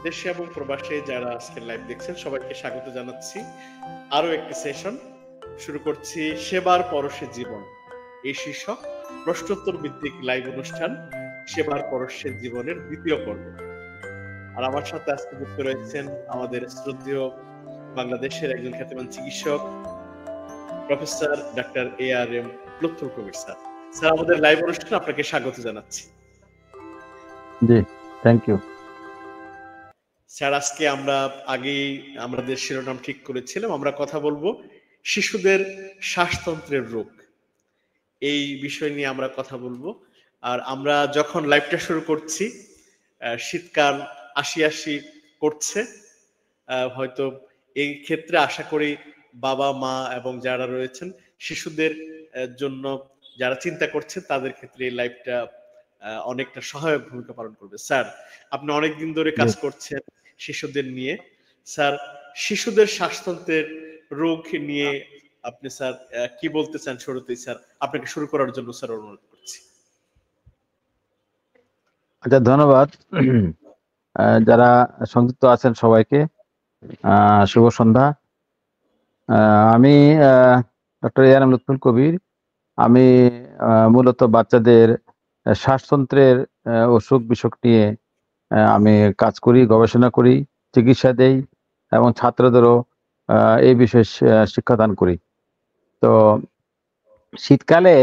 দেশে এবং প্রবাসে যারা আজকের লাইভ দেখছেন সবাইকে স্বাগত জানাচ্ছি আরো একটি সেশন শুরু করছি সেবার পরশে জীবন এই শীর্ষক প্রশ্নোত্তর ভিত্তিক লাইভ অনুষ্ঠান সেবার পরশে জীবনের দ্বিতীয় পর্ব। আর আমার সাথে আজকে যুক্ত রয়েছেন আমাদের শ্রদ্ধেয় বাংলাদেশের একজন খ্যাতিমান চিকিৎসক প্রফেসর ডাক্তার ARM লুৎফুল কবির স্যার। স্যার, আমাদের লাইভ অনুষ্ঠানে আপনাকে স্বাগত জানাচ্ছি। জি, থ্যাংক ইউ স্যার। আজকে আমরা আগেই আমাদের শিরোনাম ঠিক করেছিলাম, আমরা কথা বলবো শিশুদের শ্বাসতন্ত্রের রোগ, এই বিষয় নিয়ে আমরা কথা বলবো। আর আমরা যখন লাইভটা শুরু করছি শীতকাল আসি করছে, হয়তো এই ক্ষেত্রে আশা করি বাবা মা এবং যারা রয়েছেন শিশুদের জন্য যারা চিন্তা করছেন তাদের ক্ষেত্রে এই লাইভটা অনেকটা সহায়ক ভূমিকা পালন করবে। স্যার, আপনি অনেকদিন ধরে কাজ করছেন শিশুদের নিয়ে। স্যার, শিশুদের শ্বাসতন্ত্রের রোগ নিয়ে আপনি স্যার কি বলতে চান শুরুতেই? স্যার, আপনাকে শুরু করার জন্য স্যার অনুরোধ করছি। আচ্ছা, ধন্যবাদ। যারা সংযুক্ত আছেন সবাইকে শুভ সন্ধ্যা। আমি ডক্টর ARM লুৎফুল কবির। আমি মূলত বাচ্চাদের শ্বাসতন্ত্রের অসুখ বিসুখ নিয়ে আমি কাজ করি, গবেষণা করি, চিকিৎসা দেই এবং ছাত্রদেরও এই বিষয়ে শিক্ষাদান করি। তো শীতকালে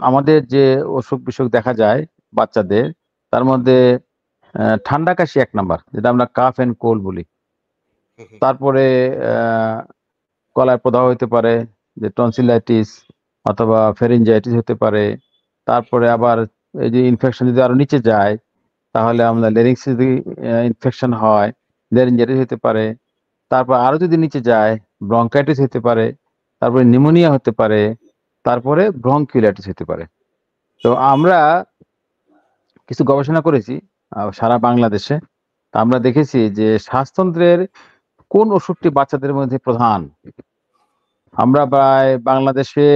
আমাদের যে অসুখ বিসুখ দেখা যায় বাচ্চাদের, তার মধ্যে ঠান্ডা কাশি এক নাম্বার, যেটা আমরা কাফ এন্ড কোল্ড বলি। তারপরে গলায় প্রদাহ হতে পারে, যে টনসিলাইটিস অথবা ফেরিনজাইটিস হতে পারে। তারপরে আবার এই যে ইনফেকশন যদি আরো নিচে যায় তাহলে আমরা লেরিংস যদি ইনফেকশন হয়, লেরিনজাইটিস হতে পারে। তারপর আরো যদি নিচে যায় ব্রঙ্কাইটিস হতে পারে, তারপরে নিউমোনিয়া হতে পারে, তারপরে ব্রঙ্কিওলাইটিস হতে পারে। তো আমরা কিছু গবেষণা করেছি সারা বাংলাদেশে। আমরা দেখেছি যে শ্বাসতন্ত্রের কোন ওষুধটি বাচ্চাদের মধ্যে প্রধান। আমরা প্রায় বাংলাদেশে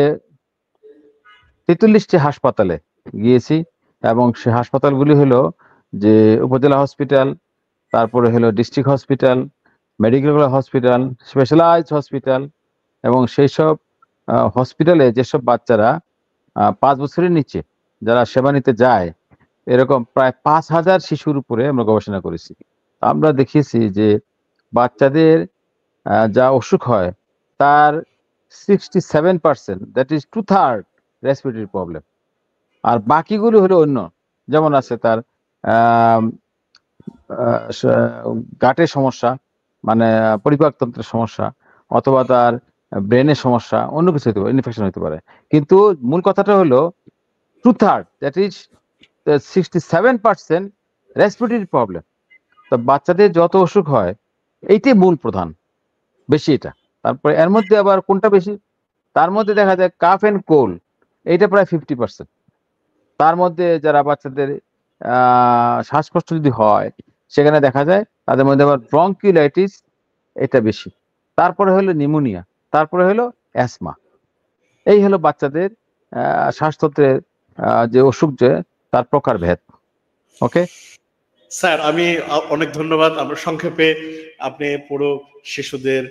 43টি হাসপাতালে গিয়েছি এবং সে হাসপাতালগুলি হলো যে উপজেলা হসপিটাল, তারপরে হলো district hospital, medical hospital, specialized hospital. এবং সেই সব হসপিটালে যেসব বাচ্চারা 5 বছরের নিচে যারা সেবা নিতে যায়, এরকম প্রায় 5,000 শিশুর উপরে আমরা গবেষণা করেছি। আমরা দেখিয়েছি যে বাচ্চাদের যা অসুখ হয় তার 67%, দ্যাট ইজ 2/3 রেসপিরেটরি প্রবলেম। আর বাকিগুলো হলো অন্য, যেমন আছে তার গাটের সমস্যা, মানে পরিপাকতন্ত্রের সমস্যা, অথবা তার ব্রেনের সমস্যা, অন্য কিছু হতে পারে, ইনফেকশন হতে পারে। কিন্তু মূল কথাটা হলো 2/3, দ্যাট ইজ 67% রেসপিরেটরি প্রবলেম। তো বাচ্চাদের যত অসুখ হয় এইটাই মূল প্রধান, বেশি এটা। তারপরে এর মধ্যে আবার কোনটা বেশি, তার মধ্যে দেখা যায় কাফ এন্ড কোল্ড, এইটা প্রায় 50%। তার মধ্যে যারা বাচ্চাদের শ্বাসকষ্ট যদি হয় সেখানে দেখা যায় তাদের মধ্যে আবার ব্রঙ্কিওলাইটিস, এটা বেশি। তারপরে হলো নিউমোনিয়া, তারপরে হলো অ্যাসমা। এই হলো বাচ্চাদের শ্বাসতন্ত্রের যে অসুখ, যে তার প্রকারভেদ। ওকে স্যার, আমি অনেক ধন্যবাদ। আমরা সংক্ষেপে আপনি পুরো শিশুদের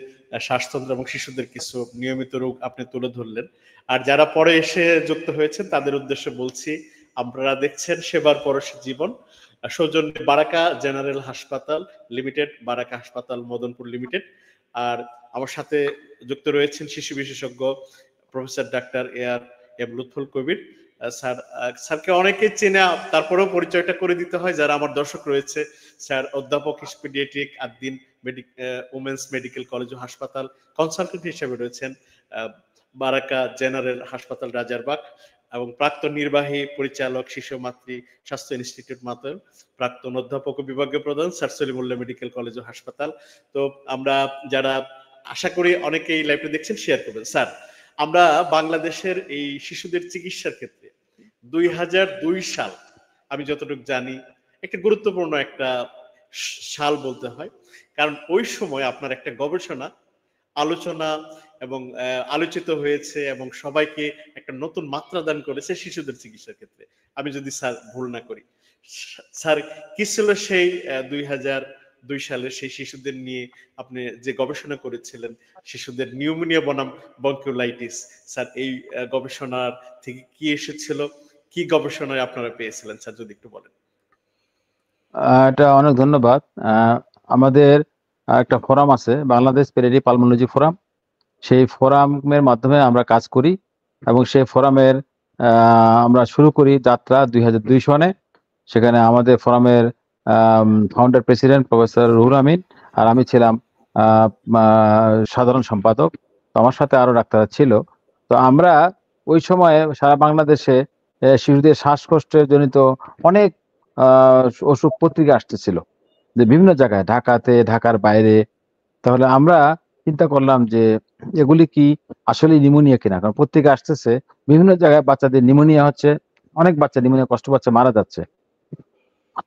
শ্বাসতন্ত্র এবং শিশুদের কিছু নিয়মিত রোগ আপনি তুলে ধরলেন। আর যারা পরে এসে যুক্ত হয়েছেন তাদের উদ্দেশ্যে বলছি, আপনারা দেখছেন সেবার পরশে জীবন, সৌজন্যে বারাকা জেনারেল হাসপাতাল লিমিটেড, বারাকা হাসপাতাল মদনপুর লিমিটেড। আর আমার সাথে যুক্ত রয়েছেন শিশু বিশেষজ্ঞ প্রফেসর ডাক্তার ARM লুৎফুল কবির স্যার। স্যারকে অনেকে চেনে, তারপরেও পরিচয়টা করে দিতে হয় যারা আমার দর্শক রয়েছে। স্যার অধ্যাপক pediatric Addin women's medical college ও হাসপাতাল, কনসালটেন্ট হিসেবে রয়েছেন বারাকা জেনারেল হাসপাতাল রাজারবাগ, এবং প্রাক্তন নির্বাহী পরিচালক শিশু মাতৃ স্বাস্থ্য ইনস্টিটিউট মাতর, প্রাক্তন অধ্যাপক ও বিভাগীয় প্রধান স্যার সলিমুল্লাহ মেডিকেল কলেজ ও হাসপাতাল। তো আমরা যারা আশা করি অনেকেই লাইভটা দেখছেন শেয়ার করবেন। স্যার, আমরা বাংলাদেশের এই শিশুদের চিকিৎসার ক্ষেত্রে 2002 সাল, আমি যতটুকু জানি একটা গুরুত্বপূর্ণ একটা সাল বলতে হয়, কারণ ওই সময় আপনার একটা গবেষণা আলোচনা এবং আলোচিত হয়েছে এবং সবাইকে একটা নতুন মাত্রা দান করেছে শিশুদের চিকিৎসার ক্ষেত্রে, আমি যদি স্যার ভুল না করি। স্যার কি ছিল সেই 2002 সালে সেই শিশুদের নিয়ে আপনি যে গবেষণা করেছিলেন, শিশুদের নিউমোনিয়া বনাম বঙ্কিওলাইটিস, স্যার এই গবেষণার থেকে কি এসেছিল, কি গবেষণায় আপনারা পেয়েছিলেন স্যার যদি একটু বলেন। এটা অনেক ধন্যবাদ। আমাদের একটা ফোরাম আছে, বাংলাদেশ পেরেডি পালমোলজি ফোরাম। সেই ফোরামের মাধ্যমে আমরা কাজ করি এবং সেই ফোরামের আমরা শুরু করি যাত্রা 2002 সনে। সেখানে আমাদের ফোরামের founder president professor Ruhul Amin, আর আমি ছিলাম সাধারণ সম্পাদক। তো আমার সাথে আরো ডাক্তাররা ছিল। তো আমরা ওই সময়ে সারা বাংলাদেশে শিশুদের শ্বাসকষ্টের জনিত অনেক অসুখ পত্রিকা আসতেছিল, যে বিভিন্ন জায়গায়, ঢাকাতে, ঢাকার বাইরে। তাহলে আমরা চিন্তা করলাম যে এগুলি কি আসলে নিউমোনিয়া কিনা, কারণ পত্রিকা আসতেছে বিভিন্ন জায়গায় বাচ্চাদের নিউমোনিয়া হচ্ছে, অনেক বাচ্চা নিউমোনিয়া কষ্ট পাচ্ছে, মারা যাচ্ছে।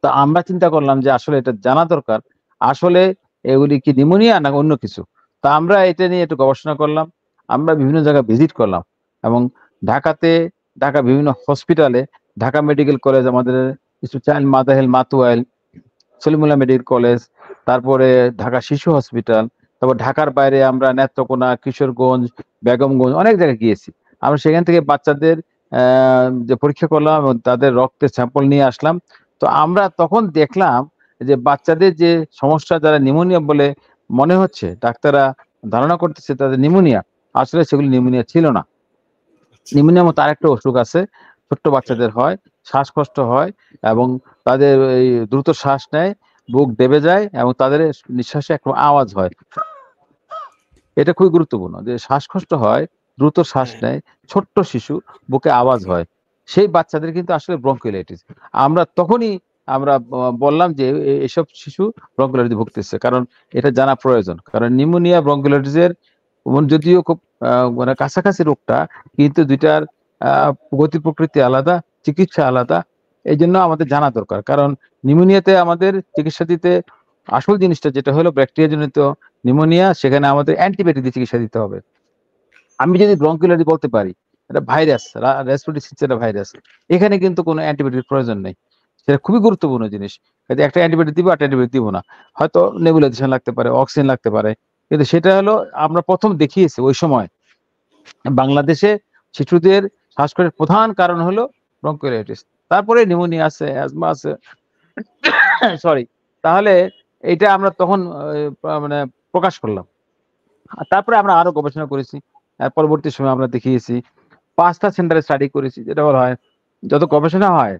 তো আমরা চিন্তা করলাম যে আসলে এটা জানা দরকার, আসলে এগুলি কি নিউমোনিয়া না অন্য কিছু। তো আমরা এটা নিয়ে একটু গবেষণা করলাম। আমরা বিভিন্ন জায়গায় ভিজিট করলাম এবং ঢাকাতে, ঢাকা বিভিন্ন হসপিটালে, ঢাকা মেডিকেল কলেজ, আমাদের child mother health Matuail, Salimullah medical college, তারপরে ঢাকা শিশু হসপিটাল, তারপর ঢাকার বাইরে আমরা নেত্রকোনা, কিশোরগঞ্জ, বেগমগঞ্জ অনেক জায়গায় গিয়েছি। আমরা সেখান থেকে বাচ্চাদের যে পরীক্ষা করলাম এবং তাদের রক্তের স্যাম্পল নিয়ে আসলাম। তো আমরা তখন দেখলাম যে বাচ্চাদের যে সমস্যা, যারা নিউমোনিয়া বলে মনে হচ্ছে, ডাক্তাররা ধারণা করতেছে তাদের নিউমোনিয়া, আসলে সেগুলি নিউমোনিয়া ছিল না। নিউমোনিয়া মতো আরেকটা অসুখ আছে, ছোট্ট বাচ্চাদের হয়, শ্বাসকষ্ট হয় এবং তাদের এই দ্রুত শ্বাস নেয়, বুক ডেবে যায় এবং তাদের নিঃশ্বাসে একটা আওয়াজ হয়। এটা খুবই গুরুত্বপূর্ণ যে শ্বাসকষ্ট হয়, দ্রুত শ্বাস নেয়, ছোট্ট শিশু, বুকে আওয়াজ হয়, সেই বাচ্চাদের কিন্তু আসলে ব্রঙ্কিওলাইটিস। আমরা তখনই আমরা বললাম যে এসব শিশু ব্রঙ্কিওলাইটিস ভুগতেছে, কারণ এটা জানা প্রয়োজন। কারণ নিউমোনিয়া ব্রঙ্কিওলাইটিসের যদিও খুব মানে কাছাকাছি রোগটা, কিন্তু দুইটার গতি প্রকৃতি আলাদা, চিকিৎসা আলাদা। এই জন্য আমাদের জানা দরকার। কারণ নিউমোনিয়াতে আমাদের চিকিৎসা দিতে আসল জিনিসটা যেটা হলো ব্যাকটেরিয়া জনিত নিউমোনিয়া, সেখানে আমাদের অ্যান্টিবায়োটিক দিয়ে চিকিৎসা দিতে হবে। আমি যদি ব্রঙ্কিওলাইটিস বলতে পারি এটা ভাইরাস, রেসপিরেটরি সিনসিটিয়া ভাইরাস, এখানে কিন্তু কোনো অ্যান্টিবায়োটিক প্রয়োজন নেই। সেটা খুবই গুরুত্বপূর্ণ জিনিস। কাজে একটা অ্যান্টিবায়োটিক দিব, একটা অ্যান্টিবায়োটিক দিব না। হয়তো নেবুলাইজেশন লাগতে পারে, অক্সিজেন লাগতে পারে, কিন্তু সেটা হলো আমরা প্রথম দেখিয়েছি ওই সময় বাংলাদেশে শিশুদের শ্বাসকষ্টের প্রধান কারণ হলো ব্রঙ্কিওলাইটিস। তারপরে নিউমোনিয়া আছে, অ্যাজমা আছে, সরি। তাহলে এটা আমরা তখন মানে প্রকাশ করলাম। তারপরে আমরা আরো গবেষণা করেছি। পরবর্তী সময় আমরা দেখিয়েছি, 5টা সেন্টারে স্টাডি করেছি। যেটা বলা হয়, যত গবেষণা হয়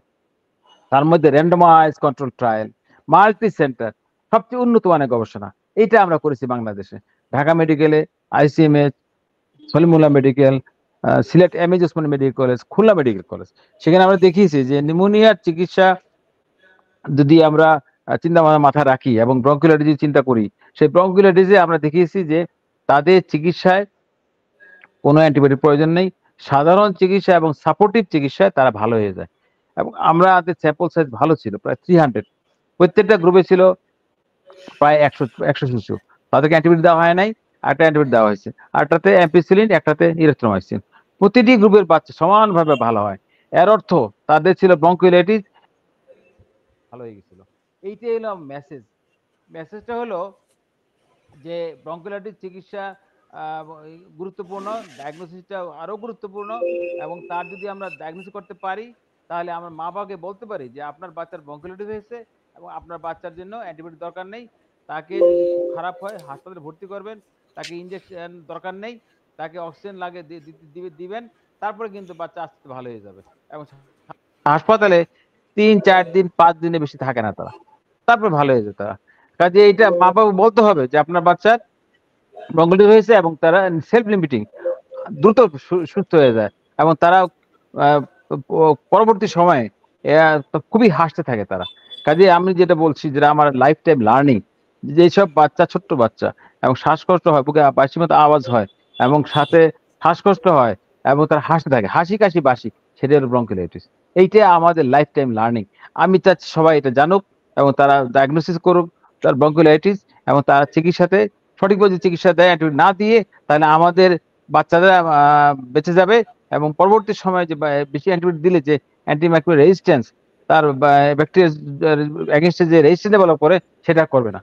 তার মধ্যে randomise control trial, multi centre, সবচেয়ে উন্নত মানের গবেষণা এইটা আমরা করেছি বাংলাদেশে। ঢাকা মেডিকেলে, ICMH, Salimullah medical, Sylhet MAG Osmani medical college, Khulna medical college. সেখানে আমরা দেখিয়েছি যে নিউমোনিয়ার চিকিৎসা যদি আমরা চিন্তা মাথায় রাখি এবং ব্রঙ্কিওলাইটিস যদি চিন্তা করি, সেই ব্রঙ্কিওলাইটিসে আমরা দেখিয়েছি যে তাদের চিকিৎসায় কোনো অ্যান্টিবায়োটিক প্রয়োজন নেই। সাধারণ চিকিৎসা এবং সাপোর্টিভ চিকিৎসায় তারা ভালো হয়ে যায়। এবং আমাদের স্যাম্পল সাইজ ভালো ছিল, প্রায় 300। প্রত্যেকটা গ্রুপে ছিল প্রায় 100 শিশু। তাদেরকে অ্যান্টিবায়োটিক দেওয়া হয় নাই, একটা অ্যান্টিবায়োটিক দেওয়া হয়েছে, আরটাতে অ্যাম্পিসিলিন, একটাতে ইরিথ্রোমাইসিন। প্রতিটি গ্রুপের বাচ্চা সমানভাবে ভালো হয়। এর অর্থ তাদের ছিল ব্রঙ্কিওলাইটিস ভালো হয়ে গেছিল। এইটাই হলো মেসেজ। মেসেজটা হলো যে ব্রঙ্কিওলাইটিস চিকিৎসা গুরুত্বপূর্ণ, ডায়াগনোসিসটা আরো গুরুত্বপূর্ণ। এবং তার যদি আমরা ডায়াগনোসিস করতে পারি, তাহলে আমরা মা বাবাকে বলতে পারি যে আপনার বাচ্চার ব্রঙ্কিওলাইটিস হয়েছে এবং আপনার বাচ্চার জন্য অ্যান্টিবায়োটিক দরকার নেই। তাকে যদি খুব খারাপ হয় হাসপাতালে ভর্তি করবেন, তাকে ইনজেকশন দরকার নেই, তাকে অক্সিজেন লাগে দিবেন। তারপরে কিন্তু বাচ্চা আস্তে আস্তে ভালো হয়ে যাবে। এবং হাসপাতালে 3, 4 দিন, 5 দিনে বেশি থাকে না তারা, তারপর ভালো হয়ে যায় তারা। কাজে এইটা মা বাবা বলতে হবে যে আপনার বাচ্চার ব্রঙ্কিওলাইটিস হয়েছে, এবং তারা সেলফ লিমিটিং, দ্রুত সুস্থ হয়ে যায় এবং তারা পরবর্তী সময়ে খুবই হাসতে থাকে তারা। কাজে আমি যেটা বলছি, যেটা আমার লাইফ টাইম লার্নিং, যেসব বাচ্চা, ছোট্ট বাচ্চা এবং শ্বাসকষ্ট হয়, বুকে বাঁশির মতো আওয়াজ হয় এবং সাথে শ্বাসকষ্ট হয় এবং তারা হাসতে থাকে, হাসি কাশি বাসি, সেটা হলো ব্রঙ্কিওলাইটিস। এইটা আমাদের লাইফ টাইম লার্নিং। আমি চাচ্ছি সবাই এটা জানুক এবং তারা ডায়াগনোসিস করুক তার ব্রঙ্কিওলাইটিস, এবং তারা চিকিৎসাতে সঠিকভাবে চিকিৎসা দেয়, অ্যান্টিবায়োটিক না দিয়ে, তাহলে আমাদের বাচ্চারা বেঁচে যাবে। এবং পরবর্তী সময়ে যে বেশি অ্যান্টিবায়োটিক দিলে যে অ্যান্টিমাইক্রোবিয়াল রেজিস্ট্যান্স, তার ব্যাকটেরিয়া এগেইনস্টে যে রেজিস্ট্যান্স ডেভেলপ করে সেটা করবে না।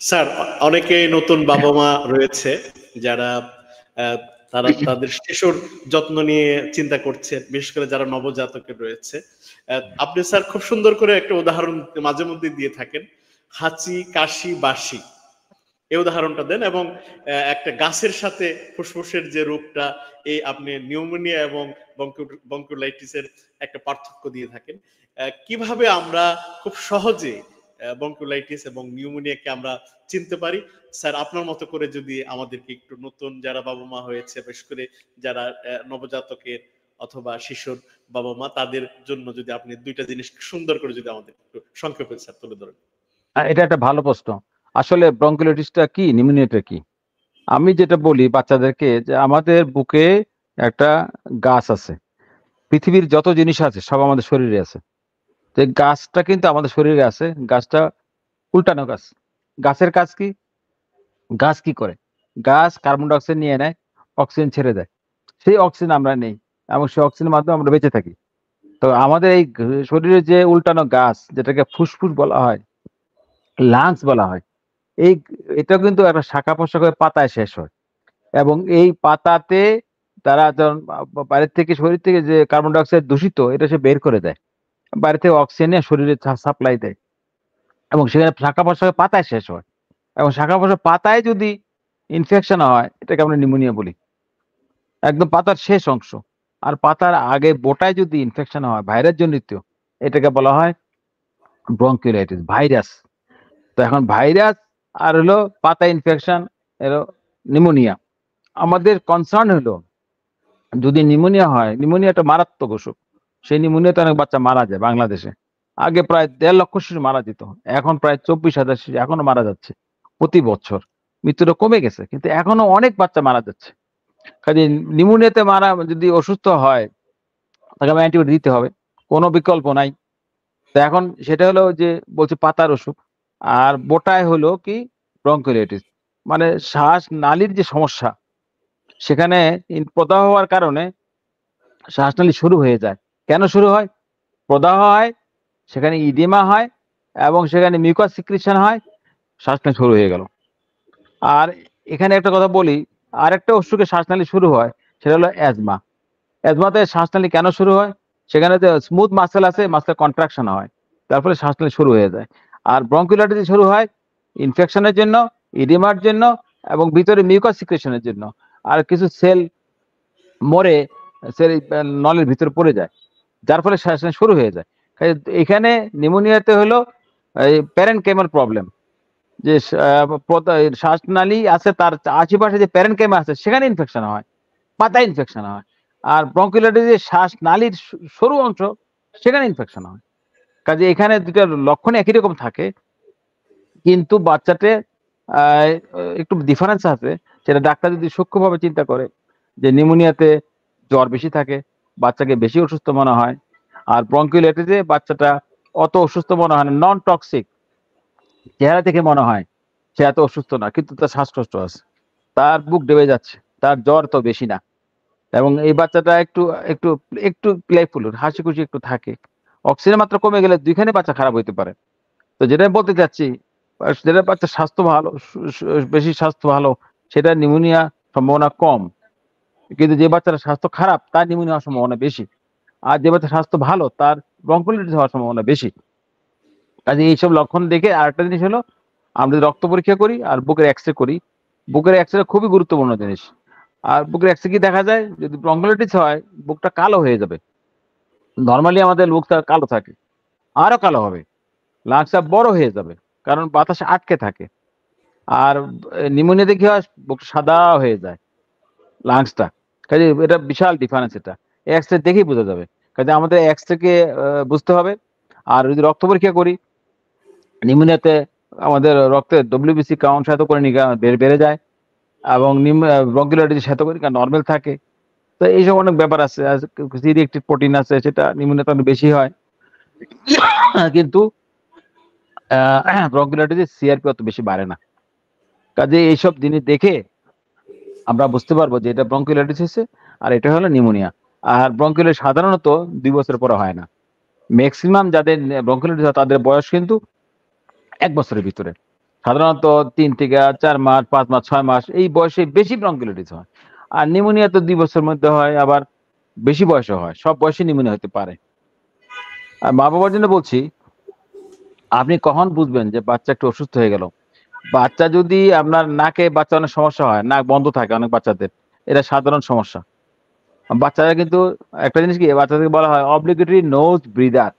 স্যার, অনেকে নতুন বাবা মা রয়েছে যারা তারা তাদের শিশুর যত্ন নিয়ে চিন্তা করছে, বিশেষ করে যারা নবজাতকের রয়েছে। আপনি স্যার খুব সুন্দর করে একটা উদাহরণ মাঝে মধ্যে দিয়ে থাকেন, হাঁচি, কাশি, বাসি, এই উদাহরণটা দেন, এবং একটা গাছের সাথে ফুসফুসের যে রোগটা, এই আপনি নিউমোনিয়া এবং বঙ্কিওলাইটিসের একটা পার্থক্য দিয়ে থাকেন। কিভাবে আমরা খুব সহজে বঙ্কিওলাইটিস এবং নিউমোনিয়াকে আমরা চিনতে পারি? স্যার, আপনার মতো করে যদি আমাদেরকে একটু, নতুন যারা বাবা মা হয়েছে, বিশেষ করে যারা নবজাতকের অথবা শিশুর বাবা মা, তাদের জন্য যদি আপনি দুইটা জিনিস সুন্দর করে যদি আমাদের একটু সংক্ষেপে স্যার তুলে ধরেন। এটা একটা ভালো প্রশ্ন। আসলে ব্রঙ্কিওলাইটিসটা কি, নিউমোনিয়াটা কি? আমি যেটা বলি বাচ্চাদেরকে, যে আমাদের বুকে একটা গাছ আছে, পৃথিবীর যত জিনিস আছে সব আমাদের শরীরে আছে। তো এই গাছটা কিন্তু আমাদের শরীরে আছে, গাছটা উল্টানো গাছ। গাছের কাজ কি? গাছ কি করে? গাছ কার্বন ডাই অক্সাইড নিয়ে নেয়, অক্সিজেন ছেড়ে দেয়, সেই অক্সিজেন আমরা নেই এবং সেই অক্সিজেনের মাধ্যমে আমরা বেঁচে থাকি। তো আমাদের এই শরীরে যে উল্টানো গাছ, যেটাকে ফুসফুস বলা হয়, লাংস বলা হয়, এই এটা কিন্তু একটা শাখা প্রশাখা হয়ে পাতায় শেষ হয়। এবং এই পাতাতে তারা যখন বাইরের থেকে, শরীর থেকে যে কার্বন ডাই অক্সাইড দূষিত, এটা সে বের করে দেয়, বাইরে থেকে অক্সিজেন নিয়ে শরীরে সাপ্লাই দেয়, এবং সেখানে শাখা প্রশাখা পাতায় শেষ হয়। এবং শাখা প্রশাখা পাতায় যদি ইনফেকশন হয়, এটাকে আমরা নিউমোনিয়া বলি, একদম পাতার শেষ অংশ। আর পাতার আগে বোটায় যদি ইনফেকশন হয় ভাইরাস জনিত, এটাকে বলা হয় ব্রঙ্কিওলাইটিস, ভাইরাস। তো এখন ভাইরাস আর হলো পাতা ইনফেকশন, এলো নিউমোনিয়া। আমাদের কনসার্ন হলো যদি নিউমোনিয়া হয়, নিউমোনিয়াটা মারাত্মক অসুখ, সেই নিউমোনিয়াতে অনেক বাচ্চা মারা যায় বাংলাদেশে। আগে প্রায় 1.5 লক্ষ শিশু মারা যেত, এখন প্রায় 24,000 শিশু এখনো মারা যাচ্ছে প্রতি বছর। মৃত্যুটা কমে গেছে, কিন্তু এখনো অনেক বাচ্চা মারা যাচ্ছে। কাজে নিউমোনিয়াতে মারা যদি অসুস্থ হয়, তাকে অ্যান্টিবায়োটিক দিতে হবে, কোনো বিকল্প নাই। তো এখন সেটা হলো যে বলছে পাতার অসুখ। আর বোটায় হলো কি ব্রঙ্কিওলাইটিস, মানে শ্বাস নালীর যে সমস্যা, সেখানে প্রদাহ হওয়ার কারণে শ্বাসনালী শুরু হয়ে যায়। কেন শুরু হয়? প্রদাহ হয়, সেখানে ইডিমা হয়, এবং সেখানে মিউকাস সিক্রিশন হয়, শ্বাসনালী শুরু হয়ে গেল। আর এখানে একটা কথা বলি, আরেকটা অসুখে শ্বাসনালী শুরু হয়, সেটা হলো অ্যাজমা। অ্যাজমাতে শ্বাসনালী কেন শুরু হয়? সেখানে যে স্মুথ মাসেল আছে, মাসেল কন্ট্রাকশন হয়, তার ফলে শ্বাসনালী শুরু হয়ে যায়। আর ব্রঙ্কিওলাইটিস শুরু হয় ইনফেকশনের জন্য, ইডিমার জন্য, এবং ভিতরে মিউকাস সিক্রেশনের জন্য। আর কিছু সেল মরে সেল নলের ভিতরে পড়ে যায়, যার ফলে শ্বাসনালী শুরু হয়ে যায়। এখানে নিউমোনিয়াতে হলো এই প্যারেনকাইমাল প্রবলেম, যে শ্বাসনালী আছে তার আশেপাশে যে প্যারেনকাইমা আছে সেখানে ইনফেকশন হয়, পাতায় ইনফেকশন হয়। আর ব্রঙ্কিওলাইটিস যে শ্বাসনালীর সরু অংশ, সেখানে ইনফেকশন হয়। কাজে এখানে দুটো লক্ষণ একই রকম থাকে, কিন্তু বাচ্চাতে একটু ডিফারেন্স আছে। সেটা ডাক্তার যদি সূক্ষ্মভাবে চিন্তা করে, যে নিউমোনিয়াতে জ্বর বেশি থাকে, বাচ্চাকে বেশি অসুস্থ মনে হয়। আর ব্রঙ্কিওলাইটিসে বাচ্চাটা অত অসুস্থ মনে হয় না, নন টক্সিক, চেহারা থেকে মনে হয় সে এত অসুস্থ না, কিন্তু তার শ্বাসকষ্ট আছে, তার বুক ডেবে যাচ্ছে, তার জ্বর তো বেশি না, এবং এই বাচ্চাটা একটু একটু একটু প্লেফুল, হাসি খুশি একটু থাকে। অক্সিজেন মাত্রা কমে গেলে দুইখানে বাচ্চা খারাপ হইতে পারে। তো যেটা বলতে চাচ্ছি, যেটা বাচ্চার স্বাস্থ্য ভালো, বেশি স্বাস্থ্য ভালো, সেটা নিউমোনিয়া সম্ভাবনা কম। কিন্তু যে বাচ্চার স্বাস্থ্য খারাপ, তার নিউমোনিয়া হওয়ার সম্ভাবনা বেশি। আর যে বাচ্চার স্বাস্থ্য ভালো, তার ব্রঙ্কিওলাইটিস হওয়ার সম্ভাবনা বেশি। কাজে এইসব লক্ষণ দেখে আরেকটা জিনিস হলো, আমরা যদি রক্ত পরীক্ষা করি আর বুকের এক্সরে করি, বুকের এক্সরে খুবই গুরুত্বপূর্ণ জিনিস। আর বুকের এক্সরে কি দেখা যায়? যদি ব্রঙ্কিওলাইটিস হয়, বুকটা কালো হয়ে যাবে। নরমালি আমাদের বুকটা কালো থাকে, আরো কালো হবে, লাংসটা বড় হয়ে যাবে, কারণ বাতাসে আটকে থাকে। আর নিউমোনিয়াতে কি হয়? বুকটা সাদা হয়ে যায়, লাংসটা। কাজে এটা বিশাল ডিফারেন্স, এটা এক্সরে দেখেই বোঝা যাবে। কাজে আমাদের এক্সরে কে বুঝতে হবে। আর যদি রক্ত পরীক্ষা করি, নিউমোনিয়াতে আমাদের রক্তের ডব্লিউবিসি কাউন্ট শ্বেতকণিকা বেড়ে যায়, এবং ব্রঙ্কিওলাইটিস শ্বেতকণিকা নরমাল থাকে। তো এইসব অনেক ব্যাপার আছে, সিরিয়েক্টিভ প্রোটিন আছে, সেটা নিউমোনিয়াতে অনেক বেশি হয়। কিন্তু ব্রঙ্কিওলাইটিসে সিআরপি অত বেশি বাড়ে না। কাজে এইসব জিনিস দেখে আমরা বুঝতে পারবো যে এটা ব্রঙ্কিওলাইটিস হয়েছে, আর এটা হলো নিউমোনিয়া। আর ব্রঙ্কিওলাইটিস সাধারণত 2 বছর পরে হয় না, ম্যাক্সিমাম যাদের ব্রঙ্কিওলাইটিস হয় তাদের বয়স কিন্তু 1 বছরের ভিতরে। সাধারণত 3 থেকে 4 মাস, 5 মাস, 6 মাস এই বয়সে বেশি ব্রঙ্কিওলাইটিস হয়। আর নিউমোনিয়া তো 2 বছরের মধ্যে হয়, আবার বেশি বয়সে হয়। সব বয়সে নিউমোনিয়া হতে পারে। আর মা-বাবার জন্য বলছি, আপনি কখন বুঝবেন যে বাচ্চা একটু অসুস্থ হয়ে গেল? বাচ্চা যদি আপনার নাকে বাচ্চার অনেক সমস্যা হয়, নাক বন্ধ থাকে অনেক বাচ্চাদের। এটা সাধারণ সমস্যা। বাচ্চারা কিন্তু একটা জিনিস কি বাচ্চাদেরকে বলা হয় অব্লিগেটরি নোজ ব্রিদার।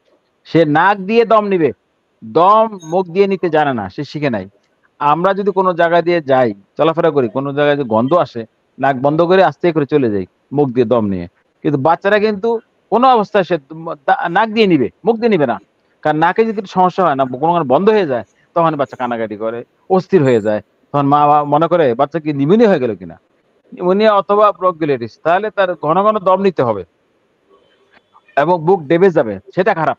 সে নাক দিয়ে দম নিবে। দম মুখ দিয়ে নিতে জানে না, সে শিখে নাই। আমরা যদি কোনো জায়গা দিয়ে যাই, চলাফেরা করি, কোনো জায়গায় যদি গন্ধ আসে, নাক বন্ধ করে আস্তে করে চলে যাই মুখ দিয়ে দম নিয়ে। কিন্তু বাচ্চারা কিন্তু কোনো অবস্থায় সে নাক দিয়ে নিবে, মুখ দিয়ে নিবে না। কারণ নাকে যদি একটু সমস্যা হয় না, কোনো কারণে বন্ধ হয়ে যায়, তখন বাচ্চা কান্নাকাটি করে, অস্থির হয়ে যায়। তখন মা মনে করে বাচ্চা কি নিউমোনিয়া হয়ে গেল কিনা। নিউমোনিয়া অথবা ব্রঙ্কিওলাইটিস, তাহলে তার ঘন ঘন দম নিতে হবে এবং বুক ডেবে যাবে, সেটা খারাপ।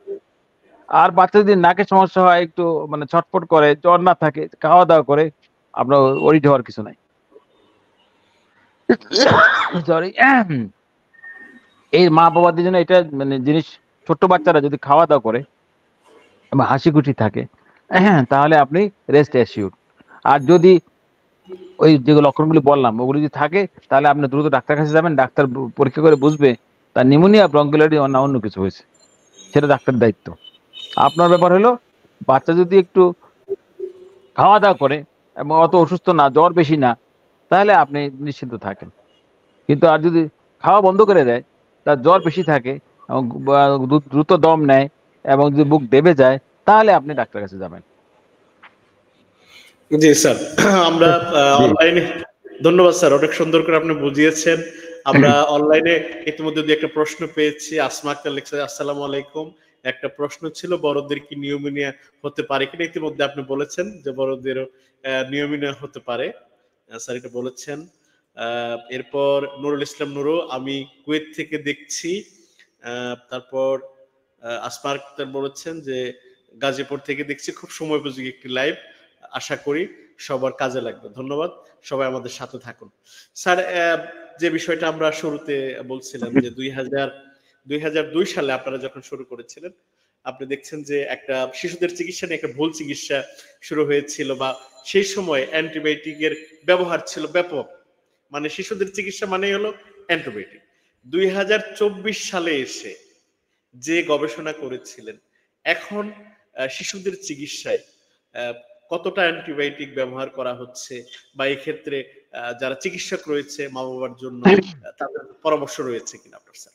আর বাচ্চা যদি নাকের সমস্যা হয়, একটু মানে ছটফট করে, জ্বর না থাকে, খাওয়া দাওয়া করে, আপনার ওরিড হওয়ার কিছু নাই। সরি। এই মা বাবাদের জন্য এটা মানে জিনিস, ছোট্ট বাচ্চারা যদি খাওয়া দাওয়া করে এবং হাসি খুশি থাকে, তাহলে আপনি রেস্ট অ্যাসিউর। আর যদি ওই যে লক্ষণগুলি বললাম ওগুলি যদি থাকে, তাহলে আপনি দ্রুত ডাক্তার কাছে যাবেন। ডাক্তার পরীক্ষা করে বুঝবে তার নিউমোনিয়া, ব্রঙ্কিওলাইটিস না অন্য কিছু হয়েছে। সেটা ডাক্তারের দায়িত্ব। আপনার ব্যাপার হলো বাচ্চা যদি একটু খাওয়া দাওয়া করে এবং অত অসুস্থ না, জ্বর বেশি না, তাহলে আপনি নিশ্চিন্ত থাকেন। কিন্তু আর যদি খাওয়া বন্ধ করে দেয়, তার জ্বর বেশি থাকে এবং দ্রুত দম নেয় এবং যদি বুক দেবে যায়, তাহলে আপনি ডাক্তারের কাছে যাবেন। জি স্যার, আমরা জি। অনলাইনে, ধন্যবাদ স্যার, অনেক সুন্দর করে আপনি বুঝিয়েছেন। আমরা অনলাইনে ইতিমধ্যে দুই একটা প্রশ্ন পেয়েছি। আসমা আক্তার লিখছে, আসসালামু আলাইকুম, একটা প্রশ্ন ছিল বড়দের কি নিউমোনিয়া হতে পারে কিনা। ইতিমধ্যে আপনি বলেছেন যে বড়দেরও নিউমোনিয়া হতে পারে, স্যার এটা বলেছেন। এরপর নুরুল ইসলাম নুরু, আমি কুয়েত থেকে দেখছি। তারপর আসমা আক্তার বলেছেন যে গাজীপুর থেকে দেখছি, খুব সময় উপযোগী একটি লাইভ, আশা করি সবার কাজে লাগবে। ধন্যবাদ, সবাই আমাদের সাথে থাকুন। স্যার, যে বিষয়টা আমরা শুরুতে বলছিলাম যে 2002 সালে আপনারা যখন শুরু করেছিলেন, আপনি দেখছেন যে একটা শিশুদের চিকিৎসা নিয়ে একটা ভুল চিকিৎসা শুরু হয়েছিল, বা সেই সময় অ্যান্টিবায়োটিকের ব্যবহার ছিল ব্যাপক। মানে শিশুদের চিকিৎসা মানে হলো অ্যান্টিবায়োটিক। 2024 সালে এসে যে গবেষণা করেছিলেন, এখন শিশুদের চিকিৎসায় কতটা অ্যান্টিবায়োটিক ব্যবহার করা হচ্ছে, বা এই ক্ষেত্রে যারা চিকিৎসক রয়েছে মা বাবার জন্য তাদের পরামর্শ রয়েছে কিনা আপনার স্যার?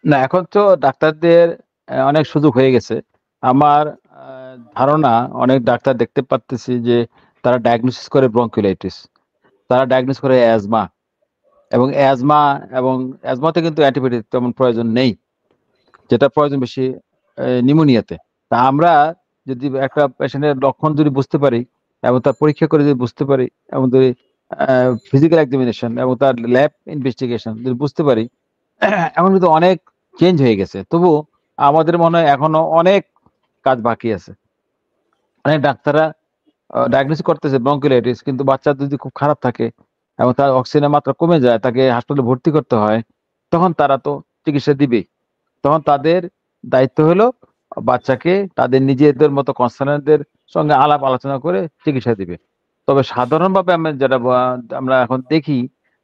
না, এখন তো ডাক্তারদের অনেক সুযোগ হয়ে গেছে। আমার ধারণা, অনেক ডাক্তার দেখতে পারতেছি যে তারা ডায়াগনোসিস করে ব্রঙ্কিওলাইটিস, তারা ডায়াগনোস করে অ্যাজমা, এবং অ্যাজমাতে কিন্তু অ্যান্টিবায়োটিক তেমন প্রয়োজন নেই, যেটা প্রয়োজন বেশি নিউমোনিয়াতে। তা আমরা যদি একটা পেশেন্টের লক্ষণ যদি বুঝতে পারি এবং তার পরীক্ষা করে যদি বুঝতে পারি এবং যদি ফিজিক্যাল এক্সামিনেশন এবং তার ল্যাব ইনভেস্টিগেশন যদি বুঝতে পারি, এখন কিন্তু অনেক চেঞ্জ হয়ে গেছে। তবু আমাদের মনে হয় এখনো অনেক কাজ বাকি আছে। অনেক ডাক্তাররা ডায়াগনোসিস করতেছে ব্রঙ্কিওলাইটিস, কিন্তু বাচ্চা যদি খুব খারাপ থাকে এবং তার অক্সিজেনের মাত্রা কমে যায়, তাকে হাসপাতালে ভর্তি করতে হয়, তখন তারা তো চিকিৎসা দিবেই। তখন তাদের দায়িত্ব হলো বাচ্চাকে তাদের নিজেদের মতো কনসার্নদের সঙ্গে আলাপ আলোচনা করে চিকিৎসা দিবে। তবে সাধারণভাবে আমরা এখন দেখি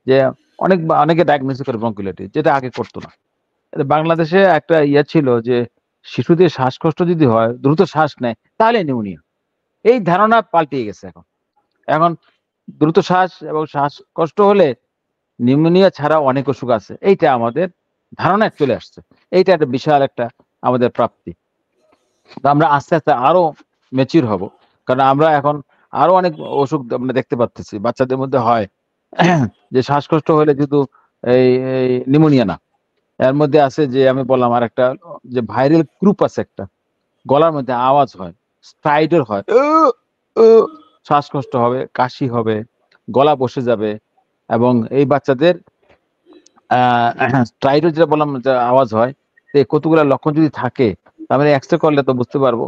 যে অনেকে ডায়াগনোসিস করে ব্রঙ্কিওলাইটিস, যেটা আগে করতো না। বাংলাদেশে একটা ছিল যে শিশুদের শ্বাসকষ্ট যদি হয়, দ্রুত শ্বাস নেয়, তাহলে নিউমোনিয়া। এই ধারণা পাল্টিয়ে গেছে এখন। এখন দ্রুত শ্বাস এবং শ্বাসকষ্ট হলে নিউমোনিয়া ছাড়া অনেক অসুখ আছে, এইটা আমাদের ধারণায় চলে আসছে। এইটা একটা বিশাল একটা আমাদের প্রাপ্তি। তো আমরা আস্তে আস্তে আরো ম্যাচিউর হব, কারণ আমরা এখন আরো অনেক অসুখ আমরা দেখতে পাচ্ছি বাচ্চাদের মধ্যে হয়, যে শ্বাসকষ্ট হলে শুধু এই নিউমোনিয়া না, এর মধ্যে আছে যে আমি বললাম আর একটা, যে ভাইরাল গ্রুপ আছে একটা, গলার মধ্যে আওয়াজ হয়, স্ট্রাইডার হয়, উ, শ্বাসকষ্ট হবে, কাশি হবে, গলা বসে যাবে। এবং এই বাচ্চাদের স্ট্রাইডার যেটা বললাম যে আওয়াজ হয়, তো এই কতগুলো লক্ষণ যদি থাকে, তাহলে এক্সরে করলে তো বুঝতে পারবো।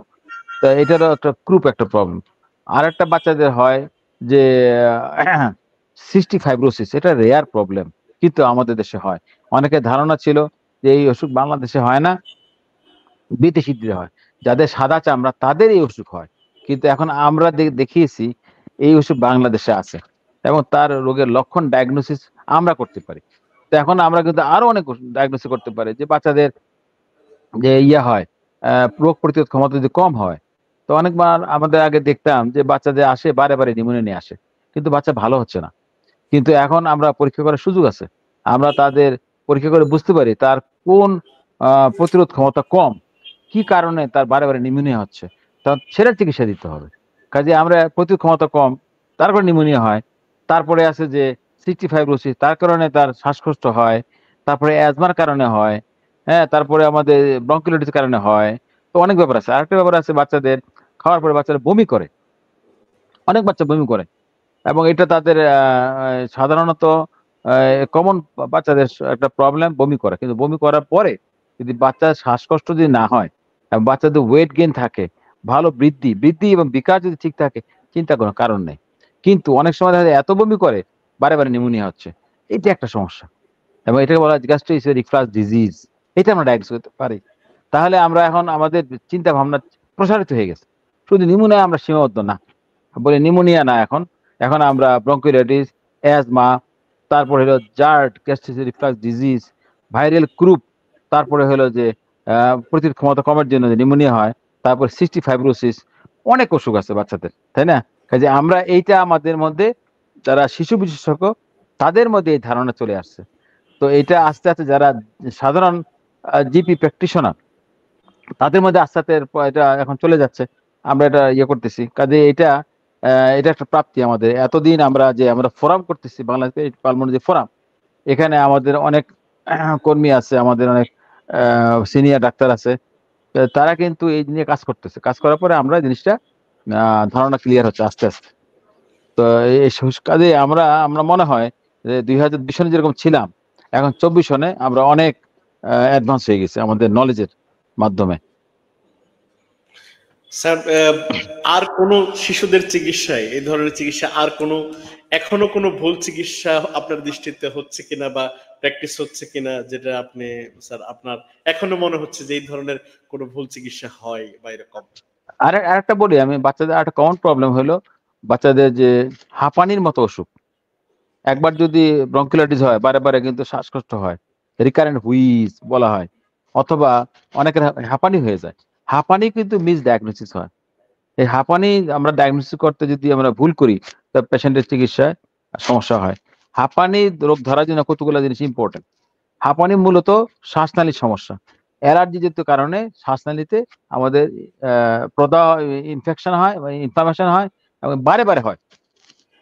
তো এটারও একটা গ্রুপ একটা প্রবলেম। আর একটা বাচ্চাদের হয় যে সিস্টিক ফাইব্রোসিস, এটা রেয়ার প্রবলেম, কিন্তু আমাদের দেশে হয়। অনেকের ধারণা ছিল যে এই অসুখ বাংলাদেশে হয় না, বিদেশিদের হয়, যাদের সাদা চামড়া তাদের এই অসুখ হয়। কিন্তু এখন আমরা দেখিয়েছি এই অসুখ বাংলাদেশে আছে এবং তার রোগের লক্ষণ ডায়াগনোসিস আমরা করতে পারি। তো এখন আমরা কিন্তু আরো অনেক ডায়াগনোসিস করতে পারি, যে বাচ্চাদের যে ইয়ে হয়, রোগ প্রতিরোধ ক্ষমতা যদি কম হয়। তো অনেকবার আমাদের আগে দেখতাম যে বাচ্চাদের আসে বারে বারে নিউমোনিয়া নিয়ে আসে, কিন্তু বাচ্চা ভালো হচ্ছে না। কিন্তু এখন আমরা পরীক্ষা করার সুযোগ আছে, আমরা তাদের পরীক্ষা করে বুঝতে পারি তার কোন প্রতিরোধ ক্ষমতা কম, কি কারণে তার বারে বারে নিউমোনিয়া হচ্ছে, তখন সেটার চিকিৎসা দিতে হবে। কাজে আমরা প্রতিরোধ ক্ষমতা কম, তারপর নিউমোনিয়া হয়। তারপরে আছে যে সিস্টিক ফাইব্রোসিস, তার কারণে তার শ্বাসকষ্ট হয়। তারপরে অ্যাজমার কারণে হয়। হ্যাঁ, তারপরে আমাদের ব্রঙ্কিওলাইটিসের কারণে হয়। তো অনেক ব্যাপার আছে। আরেকটা ব্যাপার আছে, বাচ্চাদের খাওয়ার পরে বাচ্চারা বমি করে, অনেক বাচ্চা বমি করে। এবং এটা তাদের সাধারণত কমন বাচ্চাদের একটা প্রবলেম, বমি করা। কিন্তু বমি করার পরে যদি বাচ্চার শ্বাসকষ্ট যদি না হয় এবং বাচ্চাদের ওয়েট গেইন থাকে, ভালো বৃদ্ধি এবং বিকাশ যদি ঠিক থাকে, চিন্তা করার কারণ নেই। কিন্তু অনেক সময় দেখা যায় এত বমি করে বারে বারে নিউমোনিয়া হচ্ছে, এটা একটা সমস্যা। এবং এটাকে বলা হয় গ্যাস্ট্রোইসোফেজিক রিফ্লাক্স ডিজিজ। এটা আমরা ডায়াগনোস করতে পারি। তাহলে আমরা এখন আমাদের চিন্তা ভাবনা প্রসারিত হয়ে গেছে, শুধু নিউমোনিয়া আমরা সীমাবদ্ধ না, বলে নিউমোনিয়া না, এখন এখন আমরা ব্রঙ্কিওলাইটিস, অ্যাজমা, তারপরে হলো জার্ড গ্যাস্ট্রিক রিফ্লাক্স ডিজিজ, ভাইরাল ক্রুপ, তারপরে হলো যে প্রতিরোধ ক্ষমতা কমের জন্য যে নিউমোনিয়া হয়, তারপর সিস্টিক ফাইব্রোসিস, অনেক অসুখ আছে বাচ্চাদের, তাই না? কাজে আমরা এইটা আমাদের মধ্যে, যারা শিশু বিশেষজ্ঞ তাদের মধ্যে এই ধারণা চলে আসছে। তো এটা আস্তে আস্তে যারা সাধারণ জিপি প্র্যাকটিশনার তাদের মধ্যে আস্তে আস্তে এটা এখন চলে যাচ্ছে। আমরা এটা ইয়ে করতেছি, কাজে এটা এটা একটা প্রাপ্তি আমাদের। এতদিন আমরা ফোরাম করতেছি, বাংলাদেশ পালমোনারি ফোরাম, এখানে আমাদের অনেক কর্মী আছে, আমাদের অনেক সিনিয়র ডাক্তার আছে। তারা কিন্তু এই নিয়ে কাজ করতেছে, কাজ করার পরে আমরা জিনিসটা ধারণা ক্লিয়ার হচ্ছে আস্তে আস্তে। তো এই কাজে আমরা আমরা মনে হয় যে 2002 সনে যেরকম ছিলাম, এখন 24 সনে আমরা অনেক অ্যাডভান্স হয়ে গেছে আমাদের নলেজের মাধ্যমে। স্যার, আর কোন শিশুদের চিকিৎসায় এই ধরনের চিকিৎসা আর কোন এখনো কোনো ভুল চিকিৎসা আপনার দৃষ্টিতে হচ্ছে কিনা বা প্র্যাকটিস হচ্ছে কিনা, যেটা আপনি স্যার আপনার এখনো মনে হচ্ছে যে এই ধরনের কোনো ভুল চিকিৎসা হয় বা এরকম? আরেকটা বলি আমি, বাচ্চাদের একটা কমন প্রবলেম হলো বাচ্চাদের যে হাঁপানির মতো অসুখ। একবার যদি ব্রঙ্কিওলাইটিস হয়, বারে বারে কিন্তু শ্বাসকষ্ট হয়, রিকারেন্ট হুইজ বলা হয়, অথবা অনেকের হাঁপানি হয়ে যায়। হাঁপানি কিন্তু মিস ডায়াগনোসিস হয়। এই হাঁপানি আমরা ডায়াগনোসিস করতে যদি আমরা ভুল করি, তা পেশেন্টের চিকিৎসায় সমস্যা হয়। হাঁপানি রোগ ধরার জন্য কতগুলো জিনিস ইম্পর্টেন্ট। হাঁপানি মূলত শ্বাসনালীর সমস্যা, অ্যালার্জিজনিত কারণে শ্বাসনালীতে আমাদের প্রদাহ, ইনফেকশন হয়, ইনফ্লামেশন হয় এবং বারে বারে হয়,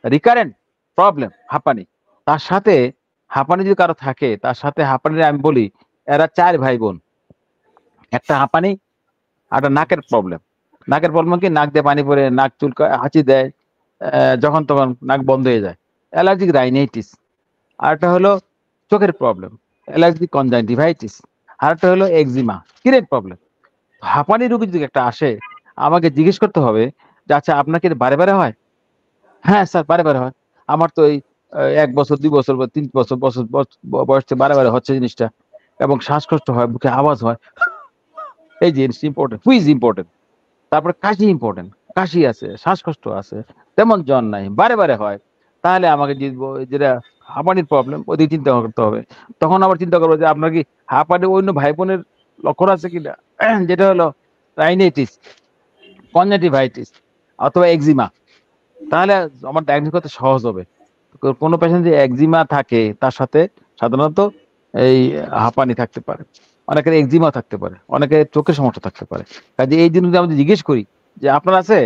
রিকারেন্ট প্রবলেম হাঁপানি। তার সাথে হাঁপানি যদি কারো থাকে, তার সাথে হাঁপানির আমি বলি এরা 4 ভাই বোন। একটা হাঁপানি, একটা নাকের প্রবলেম। নাকের প্রবলেম কি, নাক দিয়ে পানি পড়ে, নাক চুলকায়, হাঁচি দেয়, যখন তখন নাক বন্ধ হয়ে যায়, অ্যালার্জিক রাইনাইটিস। আরেকটা হলো চোখের প্রবলেম, অ্যালার্জিক কনজাংটিভাইটিস। আরেকটা হলো এক্সিমা, কিডনির প্রবলেম। হাঁপানি রোগী যদি একটা আসে, আমাকে জিজ্ঞেস করতে হবে যে আচ্ছা আপনার কি এটা বারে বারে হয়? হ্যাঁ স্যার, বারে বারে হয়। আমার তো এই 1 বছর 2 বছর বা 3 বছর বছর বয়স থেকে বারে বারে হচ্ছে জিনিসটা, এবং শ্বাসকষ্ট হয়, বুকে আওয়াজ হয়। এই জিনিস ইম্পর্টেন্ট, হুইজ ইম্পর্টেন্ট। তারপরে কাশি ইম্পর্টেন্ট, কাশি আছে, শ্বাসকষ্ট আছে, তেমন জ্বর নাই, বারে বারে হয়। তাহলে আমাকে যেটা হাঁপানির প্রবলেম, ওদিকে চিন্তা করতে হবে। তখন আবার চিন্তা করবো যে আপনার কি হাঁপানি অন্য ভাই বোনের লক্ষণ আছে কিনা, যেটা হলো রাইনাইটিস, কনজাংটিভাইটিস অথবা এক্সিমা। তাহলে আমার ডায়াগনোস করতে সহজ হবে। কোনো পেশেন্ট যে এক্সিমা থাকে, তার সাথে সাধারণত এই হাঁপানি থাকতে পারে, অনেকের এক্সিমা থাকতে পারে, অনেকের চোখের সমস্যা থাকতে পারে। কাজে এই জিনিস যদি আমরা জিজ্ঞেস করি যে আপনার আছে,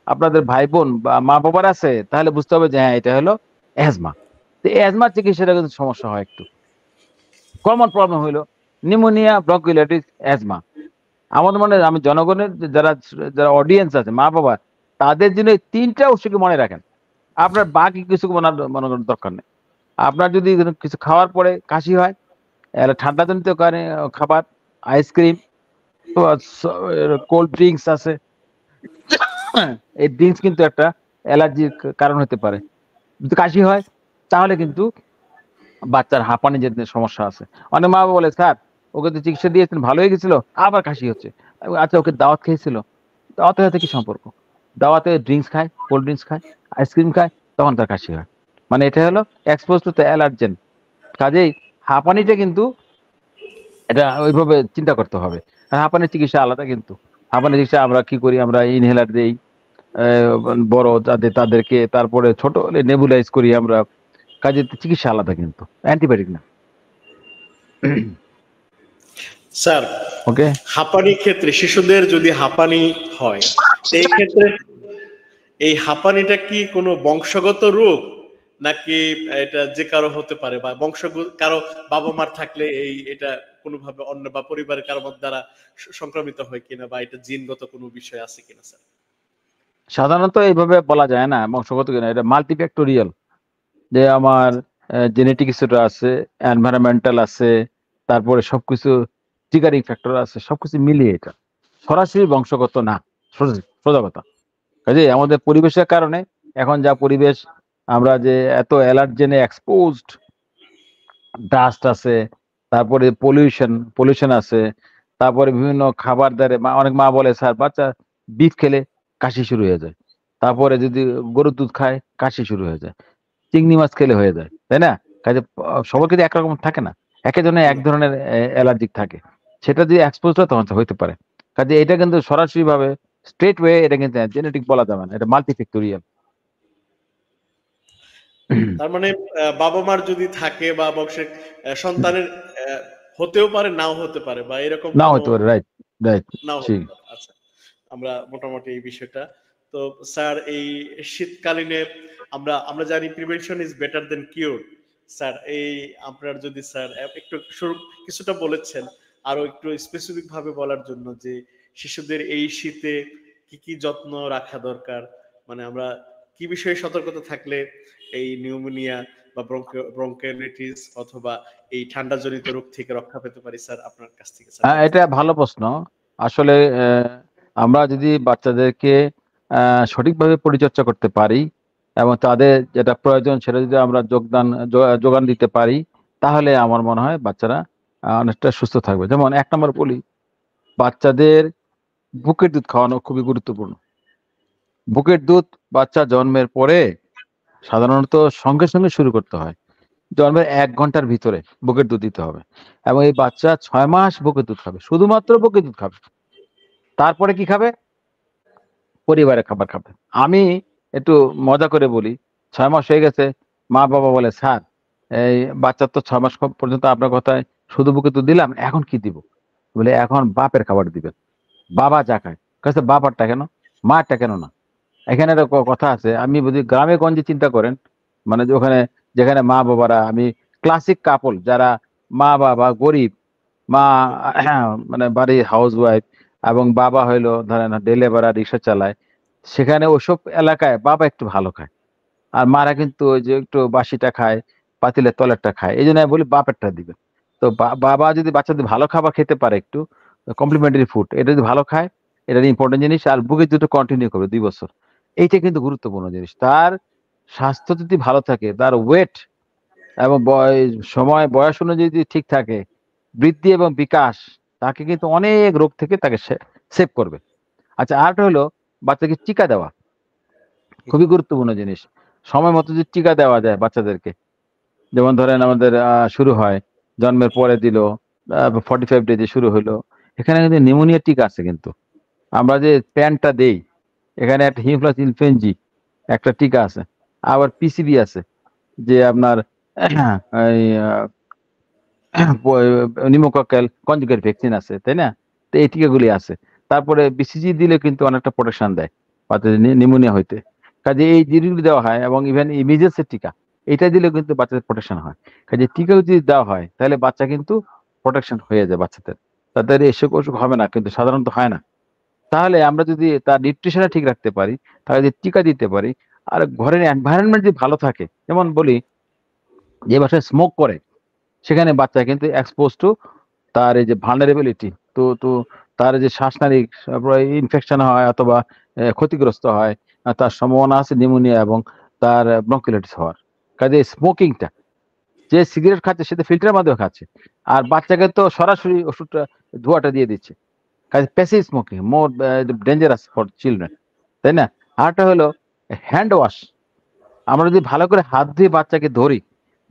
আপনাদের ভাই বোন বা মা বাবার আছে, তাহলে বুঝতে হবে যে হ্যাঁ এটা হলো অ্যাজমা। তো অ্যাজমার চিকিৎসাটা কিন্তু সমস্যা হয় একটু। কমন প্রবলেম হইলো নিউমোনিয়া, ব্রঙ্কিওলাইটিস, অ্যাজমা। আমাদের মনে হয় আমি জনগণের যারা যারা অডিয়েন্স আছে, মা বাবা, তাদের জন্য এই 3টা অসুখকে মনে রাখেন। আপনার বাকি কিছু মনে করার দরকার নেই। আপনার যদি কিছু খাওয়ার পরে কাশি হয়, ঠান্ডা জনিত কারণে খাবার, আইসক্রিম, কোল্ড ড্রিঙ্কস আছে, এই ড্রিঙ্কস কিন্তু একটা অ্যালার্জির কারণ হতে পারে। যদি কাশি হয়, তাহলে কিন্তু বাচ্চার হাঁপানি যে সমস্যা আছে। অনেক মা বাবা বলে স্যার ওকে তো চিকিৎসা দিয়েছেন, ভালো হয়ে গেছিল, আবার কাশি হচ্ছে। আচ্ছা, ওকে দাওয়াত খেয়েছিল, দাওয়াতের সাথে কি সম্পর্ক? দাওয়াতে ড্রিঙ্কস খায়, কোল্ড ড্রিঙ্কস খায়, আইসক্রিম খায়, তখন তার কাশি হয়। মানে এটা হলো এক্সপোজ টু অ্যালার্জেন। কাজেই হাঁপানিটা কিন্তু এটা ওইভাবে চিন্তা করতে হবে। আর হাঁপানির চিকিৎসা আলাদা কিন্তু। হাঁপানির চিকিৎসা আমরা কি করি, আমরা ইনহেলার দেই, বড় যাদের তাদেরকে, তারপরে ছোট হলে নেবুলাইজ করি আমরা। কাজে চিকিৎসা আলাদা কিন্তু, অ্যান্টিবায়োটিক না। স্যার, ওকে। হাঁপানির ক্ষেত্রে শিশুদের যদি হাঁপানি হয়, এই ক্ষেত্রে এই হাঁপানিটা কি কোনো বংশগত রোগ, নাকি এটা যে কারো হতে পারে, বা কারো বাবা মার থাকলে এটা কোনোভাবে অন্য বা পরিবারের কারো দ্বারা সংক্রমিত হয় কিনা, বা এটা জিনগত কোনো বিষয় আছে কিনা স্যার? সাধারণত এইভাবে বলা যায় না বংশগত কিনা, এটা মাল্টিফ্যাক্টোরিয়াল। যে আমার জেনেটিক কিছুটা আছে, এনভায়রনমেন্টাল আছে, তারপরে সবকিছু ট্রিগারিং ফ্যাক্টর আছে, সবকিছু মিলিয়ে এটা সরাসরি বংশগত না, সোজা কথা। কাজে আমাদের পরিবেশের কারণে এখন যা পরিবেশ, আমরা যে এত অ্যালার্জেনে এক্সপোজড, ডাস্ট আছে, তারপরে পলিউশন আছে, তারপরে বিভিন্ন খাবার দ্বারে অনেক মা বলে স্যার বাচ্চা বিফ খেলে কাশি শুরু হয়ে যায়, তারপরে যদি গরুর দুধ খায় কাশি শুরু হয়ে যায়, চিংড়ি মাছ খেলে হয়ে যায়, তাই না? কাজে সবার কিন্তু একরকম থাকে না, একজনের এক ধরনের অ্যালার্জিক থাকে। সেটা যদি এক্সপোজ হয় তখন হইতে পারে। কাজে এটা কিন্তু সরাসরি ভাবে স্ট্রেট ওয়ে এটা কিন্তু জেনেটিক বলা যাবে না, এটা মাল্টিফ্যাক্টোরিয়াল। তার মানে বাবা মার যদি থাকে বা বংশের সন্তানের হতেও পারে, নাও হতে পারে, বা এরকম না কোনো হতে পারে, রাইট রাইট। নাও হতে পারে। আচ্ছা, আমরা মোটামুটি এই বিষয়টা। তো স্যার, এই শীতকালীনে আমরা আমরা জানি prevention is better than cure. Sir, এই আপনার যদি স্যার একটু শুরু কিছুটা বলেছেন, আরো একটু স্পেসিফিক ভাবে বলার জন্য যে শিশুদের এই শীতে কি কি যত্ন রাখা দরকার, মানে আমরা কি বিষয়ে সতর্কতা থাকলে এই নিউমোনিয়া বা ব্রঙ্কাইটিস অথবা এই ঠান্ডা জনিত রোগ থেকে রক্ষা পেতে পারি, স্যার আপনার কাছ থেকে স্যার হ্যাঁ, জানতে এটা ভালো প্রশ্ন। আসলে আমরা যদি বাচ্চাদেরকে সঠিকভাবে পরিচর্যা করতে পারি এবং তাদের যেটা প্রয়োজন সেটা যদি আমরা যোগান দিতে পারি, তাহলে আমার মনে হয় বাচ্চারা অনেকটা সুস্থ থাকবে। যেমন 1 নম্বর বলি, বাচ্চাদের বুকের দুধ খাওয়ানো খুবই গুরুত্বপূর্ণ। বুকের দুধ বাচ্চা জন্মের পরে সাধারণত সঙ্গে সঙ্গে শুরু করতে হয়। জন্মের 1 ঘন্টার ভিতরে বুকের দুধ দিতে হবে, এবং এই বাচ্চা 6 মাস বুকের দুধ খাবে, শুধুমাত্র বুকের দুধ খাবে। তারপরে কি খাবে? পরিবারের খাবার খাবে। আমি একটু মজা করে বলি, 6 মাস হয়ে গেছে, মা বাবা বলে স্যার এই বাচ্চার তো 6 মাস পর্যন্ত আপনার কথায় শুধু বুকে দুধ দিলাম, এখন কি দিব? বলে এখন বাপের খাবার দিবেন, বাবা যা খায়। কাছে বাবারটা কেন, মারটা কেন না? এখানে একটা কথা আছে, আমি বুঝি গ্রামে গঞ্জে চিন্তা করেন, মানে যে ওখানে যেখানে মা বাবারা, আমি ক্লাসিক কাপল যারা মা বাবা গরিব, মা মানে বাড়ির হাউস ওয়াইফ এবং বাবা হইলো ধরেন ডে লেবারার, রিক্সা চালায়, সেখানে ওসব এলাকায় বাবা একটু ভালো খায়, আর মারা কিন্তু ওই যে একটু বাসিটা খায়, পাতিলের তলেরটা খায়। এই জন্য আমি বলি বাপেরটা দিবে। তো বাবা যদি বাচ্চা যদি ভালো খাবার খেতে পারে, একটু কমপ্লিমেন্টারি ফুড, এটা যদি ভালো খায়, এটা ইম্পর্টেন্ট জিনিস। আর বুকে দুটো কন্টিনিউ করবে 2 বছর, এইটা কিন্তু গুরুত্বপূর্ণ জিনিস। তার স্বাস্থ্য যদি ভালো থাকে, তার ওয়েট এবং বয়স অনুযায়ী যদি ঠিক থাকে, বৃদ্ধি এবং বিকাশ, তাকে কিন্তু অনেক রোগ থেকে তাকে সেভ করবে। আচ্ছা, আরেকটা হলো বাচ্চাকে টিকা দেওয়া, খুবই গুরুত্বপূর্ণ জিনিস। সময় মতো যদি টিকা দেওয়া যায় বাচ্চাদেরকে, যেমন ধরেন আমাদের শুরু হয় জন্মের পরে দিল, 45 ডেজে শুরু হলো, এখানে কিন্তু নিউমোনিয়া টিকা আছে কিন্তু। আমরা যে প্যান্টটা দেই, এখানে একটা হিমোফিলাস ইনফ্লুয়েঞ্জি একটা টিকা আছে, আবার পিসিবি আছে, যে আপনার এই নিউমোকক্যাল কনজুগেট ভ্যাকসিন আছে, তাই না? তো এই টিকাগুলি আছে। তারপরে বিসিজি দিলে কিন্তু অনেকটা প্রোটেকশন দেয় বাচ্চাদের নিউমোনিয়া হইতে। কাজে এই জিনিসগুলি দেওয়া হয়, এবং ইভেন ইমিডিয়েসের টিকা, এটা দিলেও কিন্তু বাচ্চাদের প্রোটেকশন হয়। কাজে টিকা যদি দেওয়া হয় তাহলে বাচ্চা কিন্তু প্রোটেকশন হয়ে যায় বাচ্চাদের, তাদের এসব অসুখ হবে না, কিন্তু সাধারণত হয় না। তাহলে আমরা যদি তার নিউট্রিশনটা ঠিক রাখতে পারি, তাহলে যদি টিকা দিতে পারি, আর ঘরের এনভায়রনমেন্ট যদি ভালো থাকে, যেমন বলি যে বাসায় স্মোক করে সেখানে বাচ্চা কিন্তু এক্সপোজ টু তার এই যে ভালনারেবিলিটি, তো তো তার যে শ্বাসনালী ইনফেকশন হয় অথবা ক্ষতিগ্রস্ত হয়, তার সম্ভাবনা আছে নিউমোনিয়া এবং তার ব্রঙ্কিওলাইটিস হওয়ার। কাজে স্মোকিংটা যে সিগারেট খাচ্ছে সে তো ফিল্টারের মাধ্যমে খাচ্ছে, আর বাচ্চাকে তো সরাসরি ওষুধটা ধোঁয়াটা দিয়ে দিচ্ছে। কাজে passive smoking more dangerous for children, তাই না? আরেকটা হলো হ্যান্ড ওয়াশ। আমরা যদি ভালো করে হাত ধুয়ে বাচ্চাকে ধরি,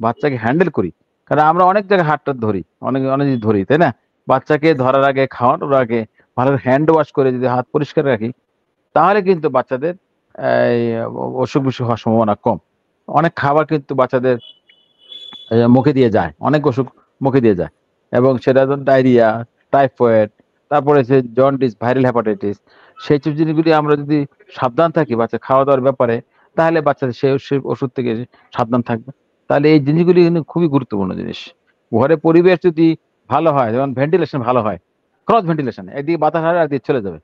বাচ্চাকে হ্যান্ডেল করি, কারণ আমরা অনেক জায়গায় হাতটা ধরি, অনেক অনেক জিনিস ধরি, তাই না? বাচ্চাকে ধরার আগে, খাওয়ানোর আগে ভালো হ্যান্ড ওয়াশ করে যদি হাত পরিষ্কার রাখি, তাহলে কিন্তু বাচ্চাদের এই অসুখ বিসুখ হওয়ার সম্ভাবনা কম। অনেক খাবার কিন্তু বাচ্চাদের মুখে দিয়ে যায়, অনেক অসুখ মুখে দিয়ে যায়, এবং সেটা ডায়রিয়া, টাইফয়েড, তারপরে যে জন্ডিস, ভাইরাল হেপাটাইটিস, সেই সব জিনিসগুলি আমরা যদি সাবধান থাকি বাচ্চা খাওয়া দাওয়ার ব্যাপারে, তাহলে বাচ্চাদের সেই ওষুধ থেকে সাবধান থাকবে। তাহলে এই জিনিসগুলি কিন্তু খুবই গুরুত্বপূর্ণ জিনিস। ঘরে পরিবেশ যদি ভালো হয়, যেমন ভেন্টিলেশন ভালো হয়, ক্রস ভেন্টিলেশন, একদিকে বাতাস আসবে একদিকে চলে যাবে,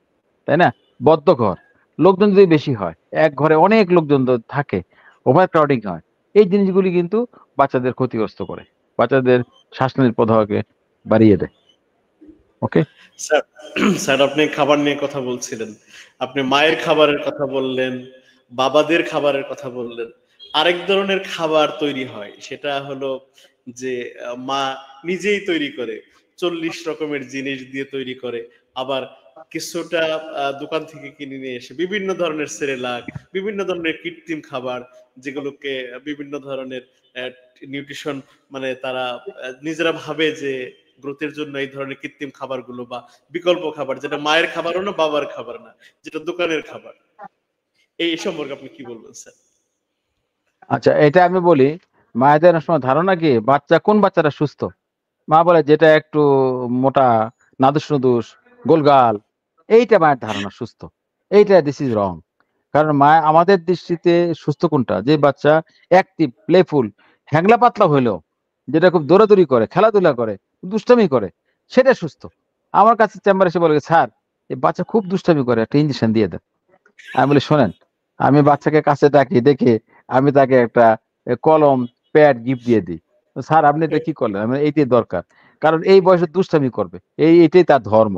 তাই না? বদ্ধ ঘর, লোকজন যদি বেশি হয়, এক ঘরে অনেক লোকজন থাকে, ওভার ক্রাউডিং হয়, এই জিনিসগুলি কিন্তু বাচ্চাদের ক্ষতিগ্রস্ত করে, বাচ্চাদের শ্বাসনালীর প্রদাহকে বাড়িয়ে দেয়। ওকে স্যার, স্যার আপনি খাবার নিয়ে কথা বলছিলেন, আপনি মায়ের খাবারের কথা বললেন, বাবাদের খাবারের কথা বললেন। আরেক ধরনের খাবার তৈরি হয়, সেটা হলো যে মা নিজেই তৈরি করে, 40 রকমের জিনিস দিয়ে তৈরি করে, আবার কিছুটা দোকান থেকে কিনে নিয়ে এসে বিভিন্ন ধরনের সেরেলাক, বিভিন্ন ধরনের কৃত্রিম খাবার, যেগুলোকে বিভিন্ন ধরনের নিউট্রিশন, মানে তারা নিজেরা ভাবে যে গ্রোথের জন্য এই ধরনের কৃত্রিম খাবারগুলো বা বিকল্প খাবার, যেটা মায়ের খাবারও না, বাবার খাবার না, যেটা দোকানের খাবার, এই সম্পর্কে আপনি কি বলবেন স্যার? আচ্ছা, এটা আমি বলি, মায়েদের অনেক সময় ধারণা কি বাচ্চা, কোন বাচ্চাটা সুস্থ, মা বলে যেটা একটু মোটা, নাদুস নুদুস, গোলগাল, এইটা মায়ের ধারণা সুস্থ। এইটা দিস ইজ রং। কারণ মা আমাদের দৃষ্টিতে সুস্থ কোনটা, যে বাচ্চা অ্যাক্টিভ, প্লেফুল, হ্যাংলা পাতলা হইলেও, যেটা খুব দৌড়াদৌড়ি করে, খেলাধুলা করে, দুষ্টামি করে, সেটা সুস্থ। আমার কাছে চেম্বারে এসে বলে, স্যার এই বাচ্চা খুব দুষ্টামি করে, একটা ইঞ্জেকশন দিয়ে দেন। আমি বলি শোনেন, আমি বাচ্চাকে কাছে ডাকি, ডেকে আমি তাকে একটা কলম, প্যাড গিফট দিয়ে দিই। স্যার আপনি এটা কি করলেন? আমি এইটাই দরকার, কারণ এই বয়সে দুষ্টামি করবে, এইটাই তার ধর্ম,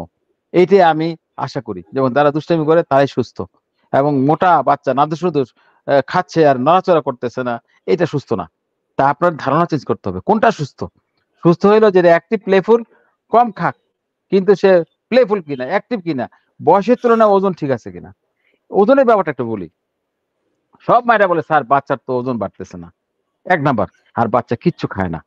এইটাই আমি আশা করি। যেমন তারা দুষ্টামি করে তারাই সুস্থ, এবং মোটা বাচ্চা নাদুস নুদুস খাচ্ছে আর নড়াচড়া করতেছে না, এটা সুস্থ না। তা আপনার ধারণা চেঞ্জ করতে হবে, কোনটা সুস্থ। সুস্থ হইলো যেটা অ্যাক্টিভ, প্লেফুল, কম খাক, কিন্তু সে প্লেফুল কিনা, অ্যাক্টিভ কিনা, বয়সের তুলনায় ওজন ঠিক আছে কিনা। ওজনের ব্যাপারটা একটু বলি। সব মায়েরা বলে স্যার বাচ্চার তো ওজন বাড়তেছে না, এক নাম্বার, আর বাচ্চা কিচ্ছু খায় না।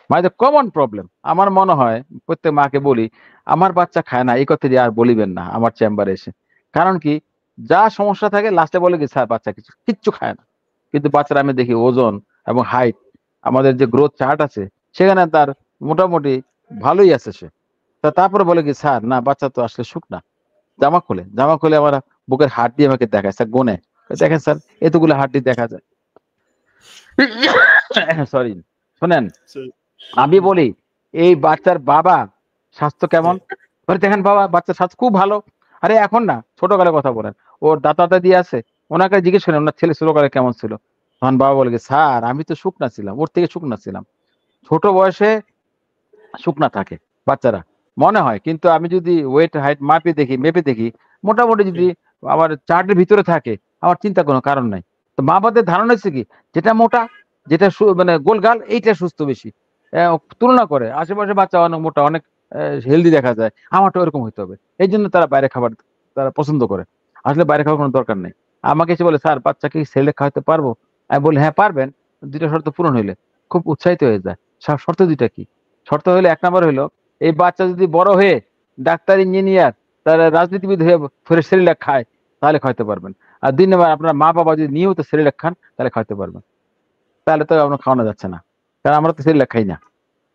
মায়েদের কমন প্রবলেম। আমার মনে হয় প্রত্যেক মাকে বলি, আমার বাচ্চা খায় না এই কথাটি আর বলিবেন না আমার চেম্বারে এসে। কারণ কি, যা সমস্যা থাকে লাস্টে বলে কি স্যার বাচ্চা কিছু কিচ্ছু খায় না, কিন্তু বাচ্চারা আমি দেখি ওজন এবং হাইট, আমাদের যে গ্রোথ চার্ট আছে সেখানে তার মোটামুটি ভালোই আছে সে। তারপরে বলে কি স্যার না বাচ্চা তো আসলে শুকনা। জামা খুলে আমার বুকের হাড্ডি আমাকে দেখায়, স্যার গোনে, দেখেন স্যার এতগুলো হাড্ডি দেখা যায়। সরি, শোনেন, আমি বলি এই বাচ্চার বাবা স্বাস্থ্য কেমন? বলে দেখেন বাবা বাচ্চার স্বাস্থ্য খুব ভালো। আরে এখন না, ছোটকালের কথা বলেন, ওর দাদা দাদি আছে, ওনাকে জিজ্ঞেস করেন ওনার ছেলে ছোটকালে কেমন ছিল। তখন বাবা বলে কি, স্যার আমি তো শুকনা ছিলাম, ওর থেকে শুকনা ছিলাম। ছোট বয়সে শুকনা থাকে বাচ্চারা মনে হয়, কিন্তু আমি যদি ওয়েট হাইট মেপে দেখি, মোটামুটি যদি আমার চার্টের ভিতরে থাকে, আমার চিন্তা কোনো কারণ নাই। তো মা বাবাদের ধারণা হচ্ছে কি, যেটা মোটা, যেটা মানে গোলগাল, এইটা সুস্থ বেশি। তুলনা করে আশেপাশে বাচ্চা অনেক মোটা, অনেক হেলদি দেখা যায়, আমারটা ওরকম হইতে হবে। এই জন্য তারা বাইরে খাবার তারা পছন্দ করে। আসলে বাইরে খাওয়ার কোনো দরকার নেই। আমাকে এসে বলে স্যার বাচ্চাকে ছেলে খাওয়াতে পারবো? আমি বলি হ্যাঁ পারবেন, দুইটা শর্ত পূরণ হইলে। খুব উৎসাহিত হয়ে যায়। শর্ত দুইটা কি? শর্ত হলো, এক নাম্বার হইলো এই বাচ্চা যদি বড় হয়ে ডাক্তার, ইঞ্জিনিয়ার, তারা রাজনীতিবিদ হয়ে ফের সেরেলাক খায়, তাহলে খাইতে পারবেন। আর 2 নম্বর, আপনার মা বাবা যদি নিয়মিত সেরেলাক খান, তাহলে খাইতে পারবেন। তাহলে তো আপনার খাওয়ানো যাচ্ছে না, কারণ আমরা তো সেরেলাক খাই না।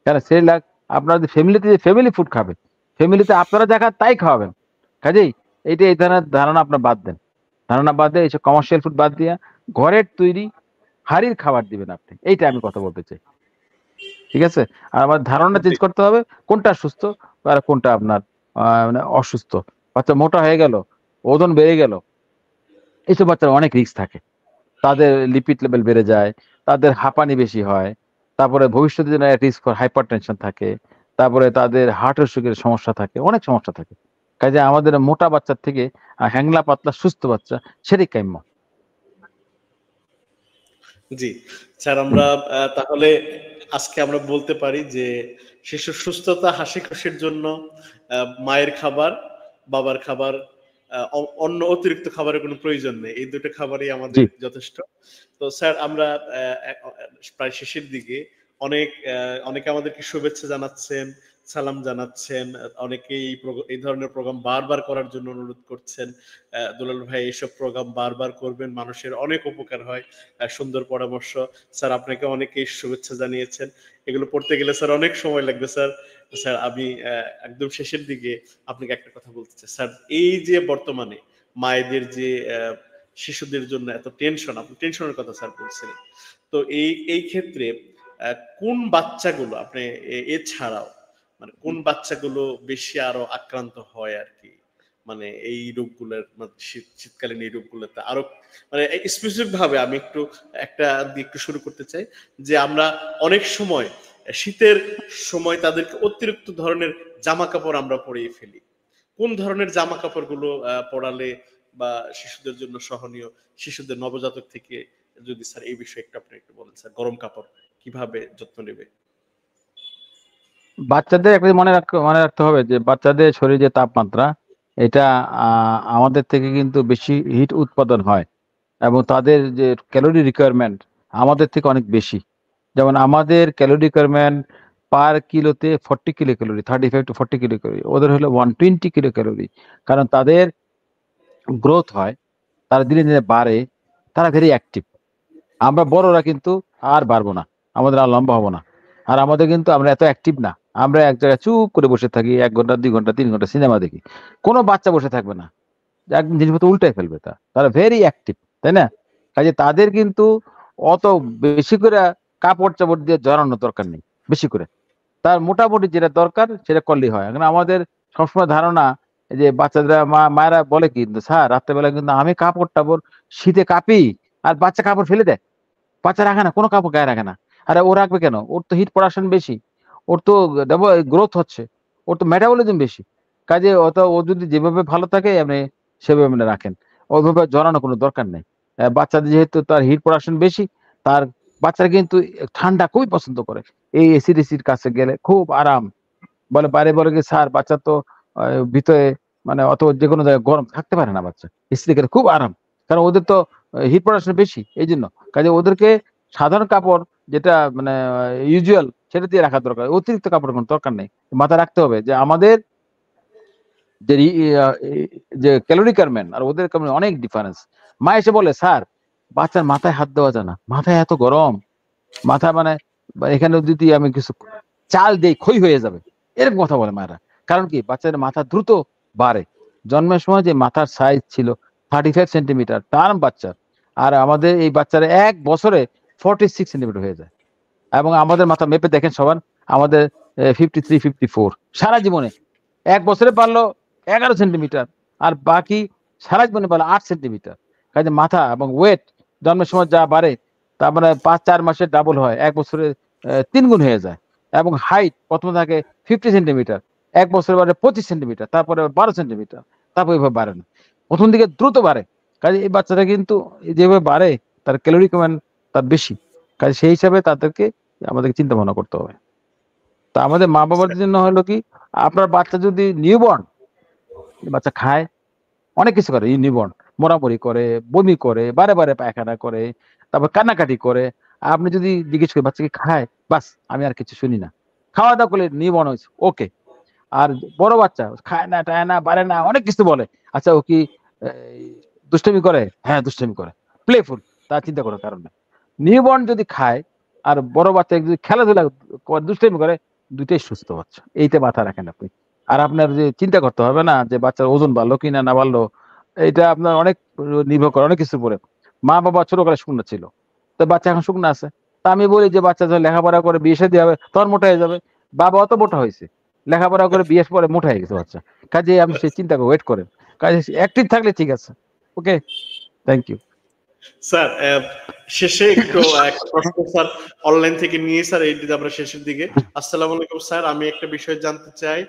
কারণ সেরেলাক আপনার যদি ফ্যামিলিতে, ফ্যামিলি ফুড খাবে, ফ্যামিলিতে আপনারা যা খান তাই খাওয়াবেন। কাজেই এইটা, এই ধরনের ধারণা আপনার বাদ দেন। ধারণা বাদ দিয়ে এইসব কমার্শিয়াল ফুড বাদ দিয়া ঘরের তৈরি হাড়ির খাবার দিবেন আপনি। এইটা আমি কথা বলতে চাই। ঠিক আছে? আর আমার ধারণা চেঞ্জ করতে হবে, কোনটা সুস্থ আর কোনটা আপনার মানে অসুস্থ। বাচ্চা মোটা হয়ে গেল, ওজন বেড়ে গেল, এইসব বাচ্চার অনেক রিস্ক থাকে। তাদের লিপিড লেভেল বেড়ে যায়, তাদের হাঁপানি বেশি হয়, তারপরে ভবিষ্যতের জন্য রিস্ক ফর হাইপার টেনশন থাকে, তারপরে তাদের হার্ট অসুখের সমস্যা থাকে, অনেক সমস্যা থাকে। কাজে আমাদের মোটা বাচ্চার থেকে হ্যাংলা পাতলা সুস্থ বাচ্চা, সেটাই কাম্য। জি স্যার, আমরা তাহলে আজকে আমরা বলতে পারি যে শিশুর সুস্থতা হাসি খুশির জন্য মায়ের খাবার, বাবার খাবার, অন্য অতিরিক্ত খাবারের কোনো প্রয়োজন নেই। এই দুটো খাবারই জি। আমাদের যথেষ্ট। তো স্যার আমরা প্রায় শেষের দিকে অনেকে আমাদেরকে শুভেচ্ছা জানাচ্ছেন, সালাম জানাচ্ছেন। অনেকেই এই ধরনের প্রোগ্রাম বারবার করার জন্য অনুরোধ করছেন। দুলাল ভাই এইসব প্রোগ্রাম বারবার করবেন, মানুষের অনেক উপকার হয়। সুন্দর পরামর্শ। স্যার আপনাকে অনেকেই শুভেচ্ছা জানিয়েছেন। এগুলো পড়তে গেলে স্যার অনেক সময় লাগবে স্যার। স্যার আমি একদম শেষের দিকে আপনাকে একটা কথা বলতে চাই স্যার। এই যে বর্তমানে মায়েদের যে শিশুদের জন্য এত টেনশন, আপনি টেনশনের কথা স্যার বলছিলেন। তো এই ক্ষেত্রে কোন বাচ্চাগুলো আপনি এছাড়াও মানে কোন বাচ্চাগুলো বেশি আরো আক্রান্ত হয় আর কি, মানে এই রোগগুলোর শীতকালীন এই রোগগুলোতে আরো মানে স্পেসিফিক ভাবে আমি একটা দিয়ে একটু শুরু করতে চাই যে আমরা অনেক সময় শীতের সময় তাদেরকে অতিরিক্ত ধরনের জামা কাপড় আমরা পরিয়ে ফেলি। কোন ধরনের জামা কাপড় গুলো পরালে বা শিশুদের জন্য সহনীয়, শিশুদের নবজাতক থেকে যদি স্যার এই বিষয়ে আপনি একটু বলেন স্যার, গরম কাপড় কিভাবে যত্ন নেবে? বাচ্চাদের একটা মনে রাখতে হবে যে বাচ্চাদের শরীরে যে তাপমাত্রা, এটা আমাদের থেকে কিন্তু বেশি হিট উৎপাদন হয়, এবং তাদের যে ক্যালোরি রিকোয়ারমেন্ট আমাদের থেকে অনেক বেশি। যেমন আমাদের ক্যালোরি রিকোয়ারমেন্ট পার কিলোতে 40 kilo calorie, 35 to 40 kilo calorie, ওদের হলো 120 কিলো ক্যালোরি। কারণ তাদের গ্রোথ হয়, তারা দিনে দিনে বাড়ে, তারা ভেরি অ্যাক্টিভ। আমরা বড়রা কিন্তু আর বাড়বো না, আমাদের আর লম্বা হবো না। আর আমাদের কিন্তু আমরা এত অ্যাক্টিভ না। আমরা এক জায়গায় চুপ করে বসে থাকি 1 ঘন্টা 2 ঘন্টা 3 ঘন্টা সিনেমা দেখি। কোনো বাচ্চা বসে থাকবে না, একদম জিনিসপত্র উল্টাই ফেলবে। তারা ভেরি অ্যাক্টিভ, তাই না? কাজে তাদের কিন্তু অত বেশি করে কাপড় চাপড় দিয়ে জড়ানোর দরকার নেই বেশি করে। তার মোটামুটি যেটা দরকার সেটা করলেই হয়। এখন আমাদের সবসময় ধারণা যে বাচ্চাদের মায়েরা বলে কি, স্যার রাত্রেবেলা কিন্তু আমি কাপড় টাপড় শীতে কাঁপি, আর বাচ্চা কাপড় ফেলে দেয়, বাচ্চা রাখে না, কোনো কাপড় গায়ে রাখে না। আরে ও রাখবে কেন? ওর তো হিট প্রোডাকশন বেশি, ওর তো গ্রোথ হচ্ছে, ওর তো মেটাবলিজম বেশি। কাজে ও যদি যেভাবে ভালো থাকে আপনি সেভাবে মানে রাখেন, ওইভাবে জড়ানো কোনো দরকার নেই। বাচ্চাদের যেহেতু তার হিট প্রোডাকশন বেশি, তার বাচ্চারা কিন্তু ঠান্ডা খুবই পছন্দ করে। এই এসি টেসির কাছে গেলে খুব আরাম। বাইরে বলে কি, স্যার বাচ্চা তো ভিতরে মানে অত যেকোনো জায়গায় গরম থাকতে পারে না বাচ্চা, এসিতে গেলে খুব আরাম। কারণ ওদের তো হিট প্রোডাকশন বেশি, এই জন্য। কাজে ওদেরকে সাধারণ কাপড় যেটা মানে ইউজুয়াল সেটা দিয়ে রাখা দরকার, অতিরিক্ত কাপড়ের কোনো দরকার নেই। মাথায় রাখতে হবে যে আমাদের যে যে ক্যালোরি রিকোয়ারমেন্ট আর ওদের অনেক ডিফারেন্স। মা এসে বলে, স্যার বাচ্চার মাথায় হাত দেওয়া যায় না, মাথায় এত গরম, মাথা মানে এখানে যদি আমি কিছু চাল দেই ক্ষয় হয়ে যাবে, এরকম কথা বলে মায়েরা। কারণ কি, বাচ্চাদের মাথা দ্রুত বাড়ে। জন্মের সময় যে মাথার সাইজ ছিল 35 সেন্টিমিটার টার্ম বাচ্চার, আর আমাদের এই বাচ্চারা 1 বছরে 46 সেন্টিমিটার হয়ে যায়। এবং আমাদের মাথা মেপে দেখেন সবার, আমাদের 53 54 সারা জীবনে। 1 বছরে পারলো 11 সেন্টিমিটার, আর বাকি সারা জীবনে পারলো 8 সেন্টিমিটার। কাজে মাথা এবং ওয়েট জন্মের সময় যা বাড়ে, তার মানে 5-4 মাসে ডাবল হয়, 1 বছরে 3 গুণ হয়ে যায়। এবং হাইট প্রথমে থাকে 50 সেন্টিমিটার, 1 বছরে বাড়ে 25 সেন্টিমিটার, তারপরে 12 সেন্টিমিটার, তারপর এভাবে বাড়ে না। প্রথম দিকে দ্রুত বাড়ে। কাজে এই বাচ্চারা কিন্তু যেভাবে বাড়ে, তার ক্যালোরি কমেন্ট তার বেশি। কাজে সেই হিসাবে তাদেরকে আমাদেরকে চিন্তা ভাবনা করতে হবে। তা আমাদের মা বাবার জন্য হলো কি, আপনার বাচ্চা যদি নিউবর্ন, বাচ্চা খায় অনেক কিছু করে, নিউবর্ন মোড়ামুড়ি করে, বমি করে, বারে বারে পায়খানা করে, তারপর কান্নাকাটি করে। আপনি যদি জিজ্ঞেস করেন বাচ্চা কি খায়, বাস আমি আর কিছু শুনি না। খাওয়া দাওয়া করলে নিউবর্ন হয়েছে, ওকে। আর বড় বাচ্চা খায় না, টায় না, বাড়ে না, অনেক কিছু বলে। আচ্ছা ও কি এই, দুষ্টামি করে? হ্যাঁ দুষ্টামি করে, প্লেফুল, তা চিন্তা করার কারণ নেই। নিউবর্ন যদি খায় আর বড় বাচ্চা যদি খেলাধুলা দুষ্টামি করে, দুইটাই সুস্থ বাচ্চা। এইটা মাথায় রাখেন আপনি। আর আপনার যে চিন্তা করতে হবে না যে বাচ্চার ওজন বাড়লো কিনা না বাড়লো, এটা আপনার অনেক নির্ভর করে অনেক কিছুর উপরে। মা বাবা ছোটকালে শুকনো ছিল, তো বাচ্চা এখন শুকনো আছে। তা আমি বলি যে বাচ্চা যখন লেখাপড়া করে বিয়ে শাদী হবে তখন মোটা হয়ে যাবে। বাবা অত মোটা হয়েছে, লেখাপড়া করে বিয়ের পরে মোটা হয়ে গেছে বাচ্চা। কাজে আমি সেই চিন্তা করে ওয়েট করেন, কাজে অ্যাক্টিভ থাকলে ঠিক আছে। ওকে, থ্যাংক ইউ স্যার। শেষে একটা প্রশ্ন স্যার অনলাইন থেকে নিয়ে স্যার, এই আমরা শেষের দিকে। আসসালামু আলাইকুম স্যার, আমি একটা বিষয় জানতে চাই,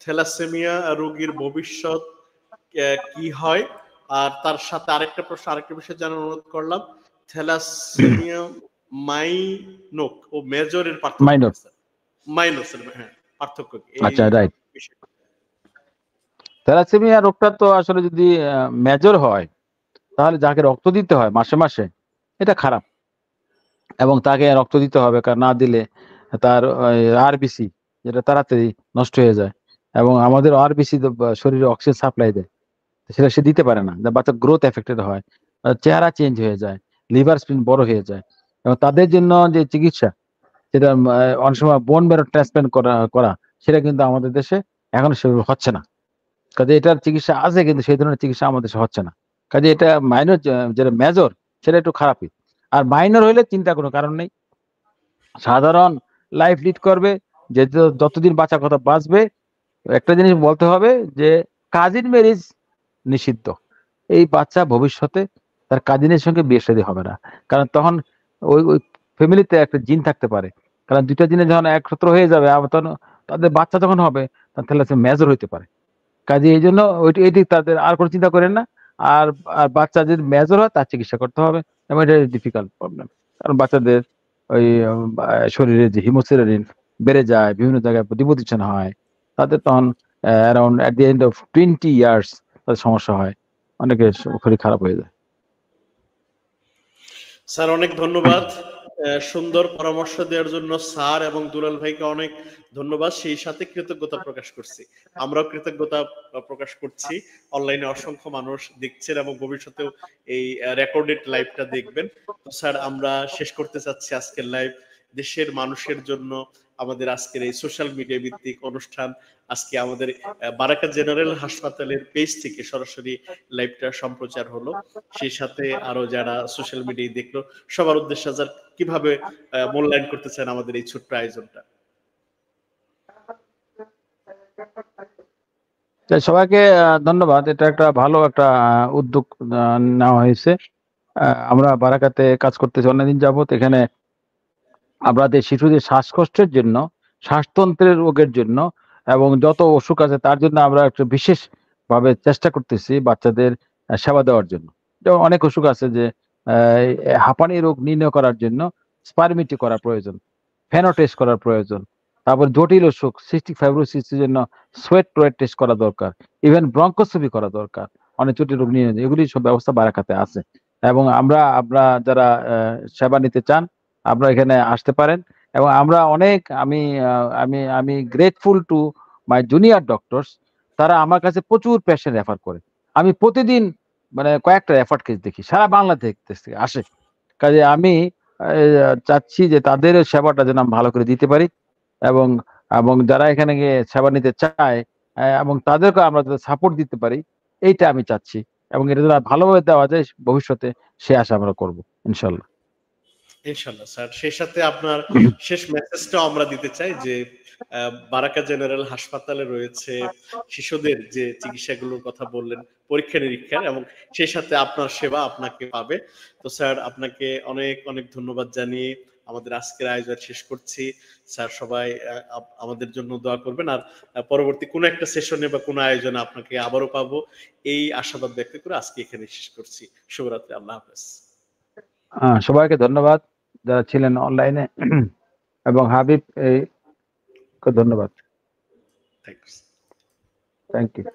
থ্যালাসেমিয়া রোগীর ভবিষ্যৎ কি হয়? আর তার সাথে আরেকটা প্রশ্ন, আরেকটা বিষয় জানার অনুরোধ করলাম। থ্যালাসেমিয়া মাইনোক ও মেজরের পার্থক্য মাইনর। কি স্যার? মাইনর স্যার, হ্যাঁ, পার্থক্য কি এই আচ্ছা, রাইট। বিষয়ে? থ্যালাসেমিয়া রোগটা তো আসলে যদি মেজর হয়, তাহলে যাকে রক্ত দিতে হয় মাসে মাসে, এটা খারাপ। এবং তাকে রক্ত দিতে হবে, কারণ না দিলে তার আরবিসি, যেটা তাড়াতাড়ি নষ্ট হয়ে যায়, এবং আমাদের আরবিসি শরীরে অক্সিজেন সাপ্লাই দেয়, সেটা সে দিতে পারে না, বাচ্চার গ্রোথ এফেক্টেড হয়, চেহারা চেঞ্জ হয়ে যায়, লিভার স্প্লিন বড় হয়ে যায়। এবং তাদের জন্য যে চিকিৎসা, সেটা অনেক সময় বোন ম্যারো ট্রান্সপ্লান্ট করা করা সেটা কিন্তু আমাদের দেশে এখনো সেভাবে হচ্ছে না। কাজে এটার চিকিৎসা আছে, কিন্তু সেই ধরনের চিকিৎসা আমাদের দেশে হচ্ছে না। কাজে এটা মাইনর, যেটা মেজর সেটা একটু খারাপই। আর মাইনর হইলে চিন্তা কোনো কারণ নেই, সাধারণ লাইফ লিড করবে, যে যতদিন বাঁচার কথা বাঁচবে। একটা জিনিস বলতে হবে যে কাজিন ম্যারেজ নিষিদ্ধ। এই বাচ্চা ভবিষ্যতে তার কাজিনের সঙ্গে বিয়ে শাদী হবে না, কারণ তখন ওই ওই ফ্যামিলিতে একটা জিন থাকতে পারে। কারণ দুইটা জিনে যখন একত্র হয়ে যাবে, আবার তখন তাদের বাচ্চা যখন হবে, তখন তাহলে মেজর হইতে পারে। কাজে এই জন্য এটি তাদের আর কোনো চিন্তা করেন না। আর আর বাচ্চা যদি মেজর হয়, তার চিকিৎসা করতে হবে, এবং এটা ডিফিকাল্ট প্রবলেম। কারণ বাচ্চাদের ওই শরীরে যে হিমোসিরারিন বেড়ে যায়, বিভিন্ন জায়গায় ডিপোজিশন হয়, তাদের তখন around at the end of 20 years তাদের সমস্যা হয়, অনেকের শরীর খারাপ হয়ে যায়। স্যার অনেক ধন্যবাদ সুন্দর পরামর্শ দেওয়ার জন্য স্যার এবং দুলাল ভাইকে অনেক ধন্যবাদ। সেই সাথে কৃতজ্ঞতা প্রকাশ করছি, আমরাও কৃতজ্ঞতা প্রকাশ করছি। অনলাইনে অসংখ্য মানুষ দেখছেন এবং ভবিষ্যতেও এই রেকর্ডেড লাইভটা দেখবেন। তো স্যার আমরা শেষ করতে চাচ্ছি আজকের লাইভ। দেশের মানুষের জন্য আমাদের আজকের এই সোশ্যাল মিডিয়া ভিত্তিক অনুষ্ঠান আজকে আমাদের বারাকা জেনারেল হাসপাতালের পেজ থেকে সরাসরি লাইভটা সম্প্রচার হলো। সেই সাথে আরো যারা সোশ্যাল মিডিয়ায় দেখলো, সবার উদ্দেশ্যে স্যার কিভাবে মূল্যায়ন করতে চান আমাদের এই ছোট্ট আয়োজনটা? সবাইকে ধন্যবাদ। এটা একটা ভালো একটা উদ্যোগ নেওয়া হয়েছে। আমরা বারাকাতে কাজ করতেছি অনেকদিন যাবত। এখানে আমাদের শিশুদের শ্বাসকষ্টের জন্য, শ্বাসতন্ত্রের রোগের জন্য, এবং যত অসুখ আছে তার জন্য আমরা একটা বিশেষ ভাবে চেষ্টা করতেছি বাচ্চাদের সেবা দেওয়ার জন্য। যেমন অনেক অসুখ আছে যে হাঁপানি রোগ নির্ণয় করার জন্য স্পারমিটি করা প্রয়োজন, ফেনো টেস্ট করার প্রয়োজন। তারপর জটিল অসুখ সিস্টিক ফাইব্রোসিসের জন্য সোয়েট টোয়েট টেস্ট করা দরকার, ইভেন ব্রঙ্কোস্কোপি করা দরকার। অনেক জটিল রোগ নিয়ে এগুলি সব ব্যবস্থা বারাকাতে আছে। এবং আমরা যারা সেবা নিতে চান, আপনারা এখানে আসতে পারেন। এবং আমরা অনেক, আমি আমি আমি grateful to my junior doctors. তারা আমার কাছে প্রচুর পেশেন্ট রেফার করে। আমি প্রতিদিন মানে কয়েকটা রেফার কেস দেখি, সারা বাংলা থেকে আসে। কাজে আমি চাচ্ছি যে তাদের সেবাটা যেন আমি ভালো করে দিতে পারি, এবং এবং যারা এখানে গিয়ে সেবা নিতে চায়, এবং তাদেরকে আমরা যাতে সাপোর্ট দিতে পারি, এইটা আমি চাচ্ছি। এবং এটা যারা ভালোভাবে দেওয়া যায় ভবিষ্যতে, সে আশা আমরা করবো ইনশাল্লাহ। ইনশাল্লাহ স্যার। সেই সাথে আপনার শেষ মেসেজটাও আমরা দিতে চাই যে বারাকা জেনারেল হাসপাতালে রয়েছে শিশুদের যে চিকিৎসাগুলোর কথা বললেন, পরীক্ষা নিরীক্ষার, এবং সেই সাথে আপনার সেবা আপনাকে পাবে। তো স্যার আপনাকে অনেক অনেক ধন্যবাদ জানিয়ে আমাদের আজকের আয়োজন শেষ করছি। স্যার সবাই আমাদের জন্য দোয়া করবেন, আর পরবর্তী কোনো একটা সেশনে বা কোনো আয়োজনে আপনাকে আবারও পাবো, এই আশাবাদ ব্যক্ত করে আজকে এখানে শেষ করছি। শুভরাত্রি, আল্লাহ হাফেজ। সবাইকে ধন্যবাদ যারা ছিলেন অনলাইনে, এবং হাবিব এই ধন্যবাদ। থ্যাংকস। Thank you.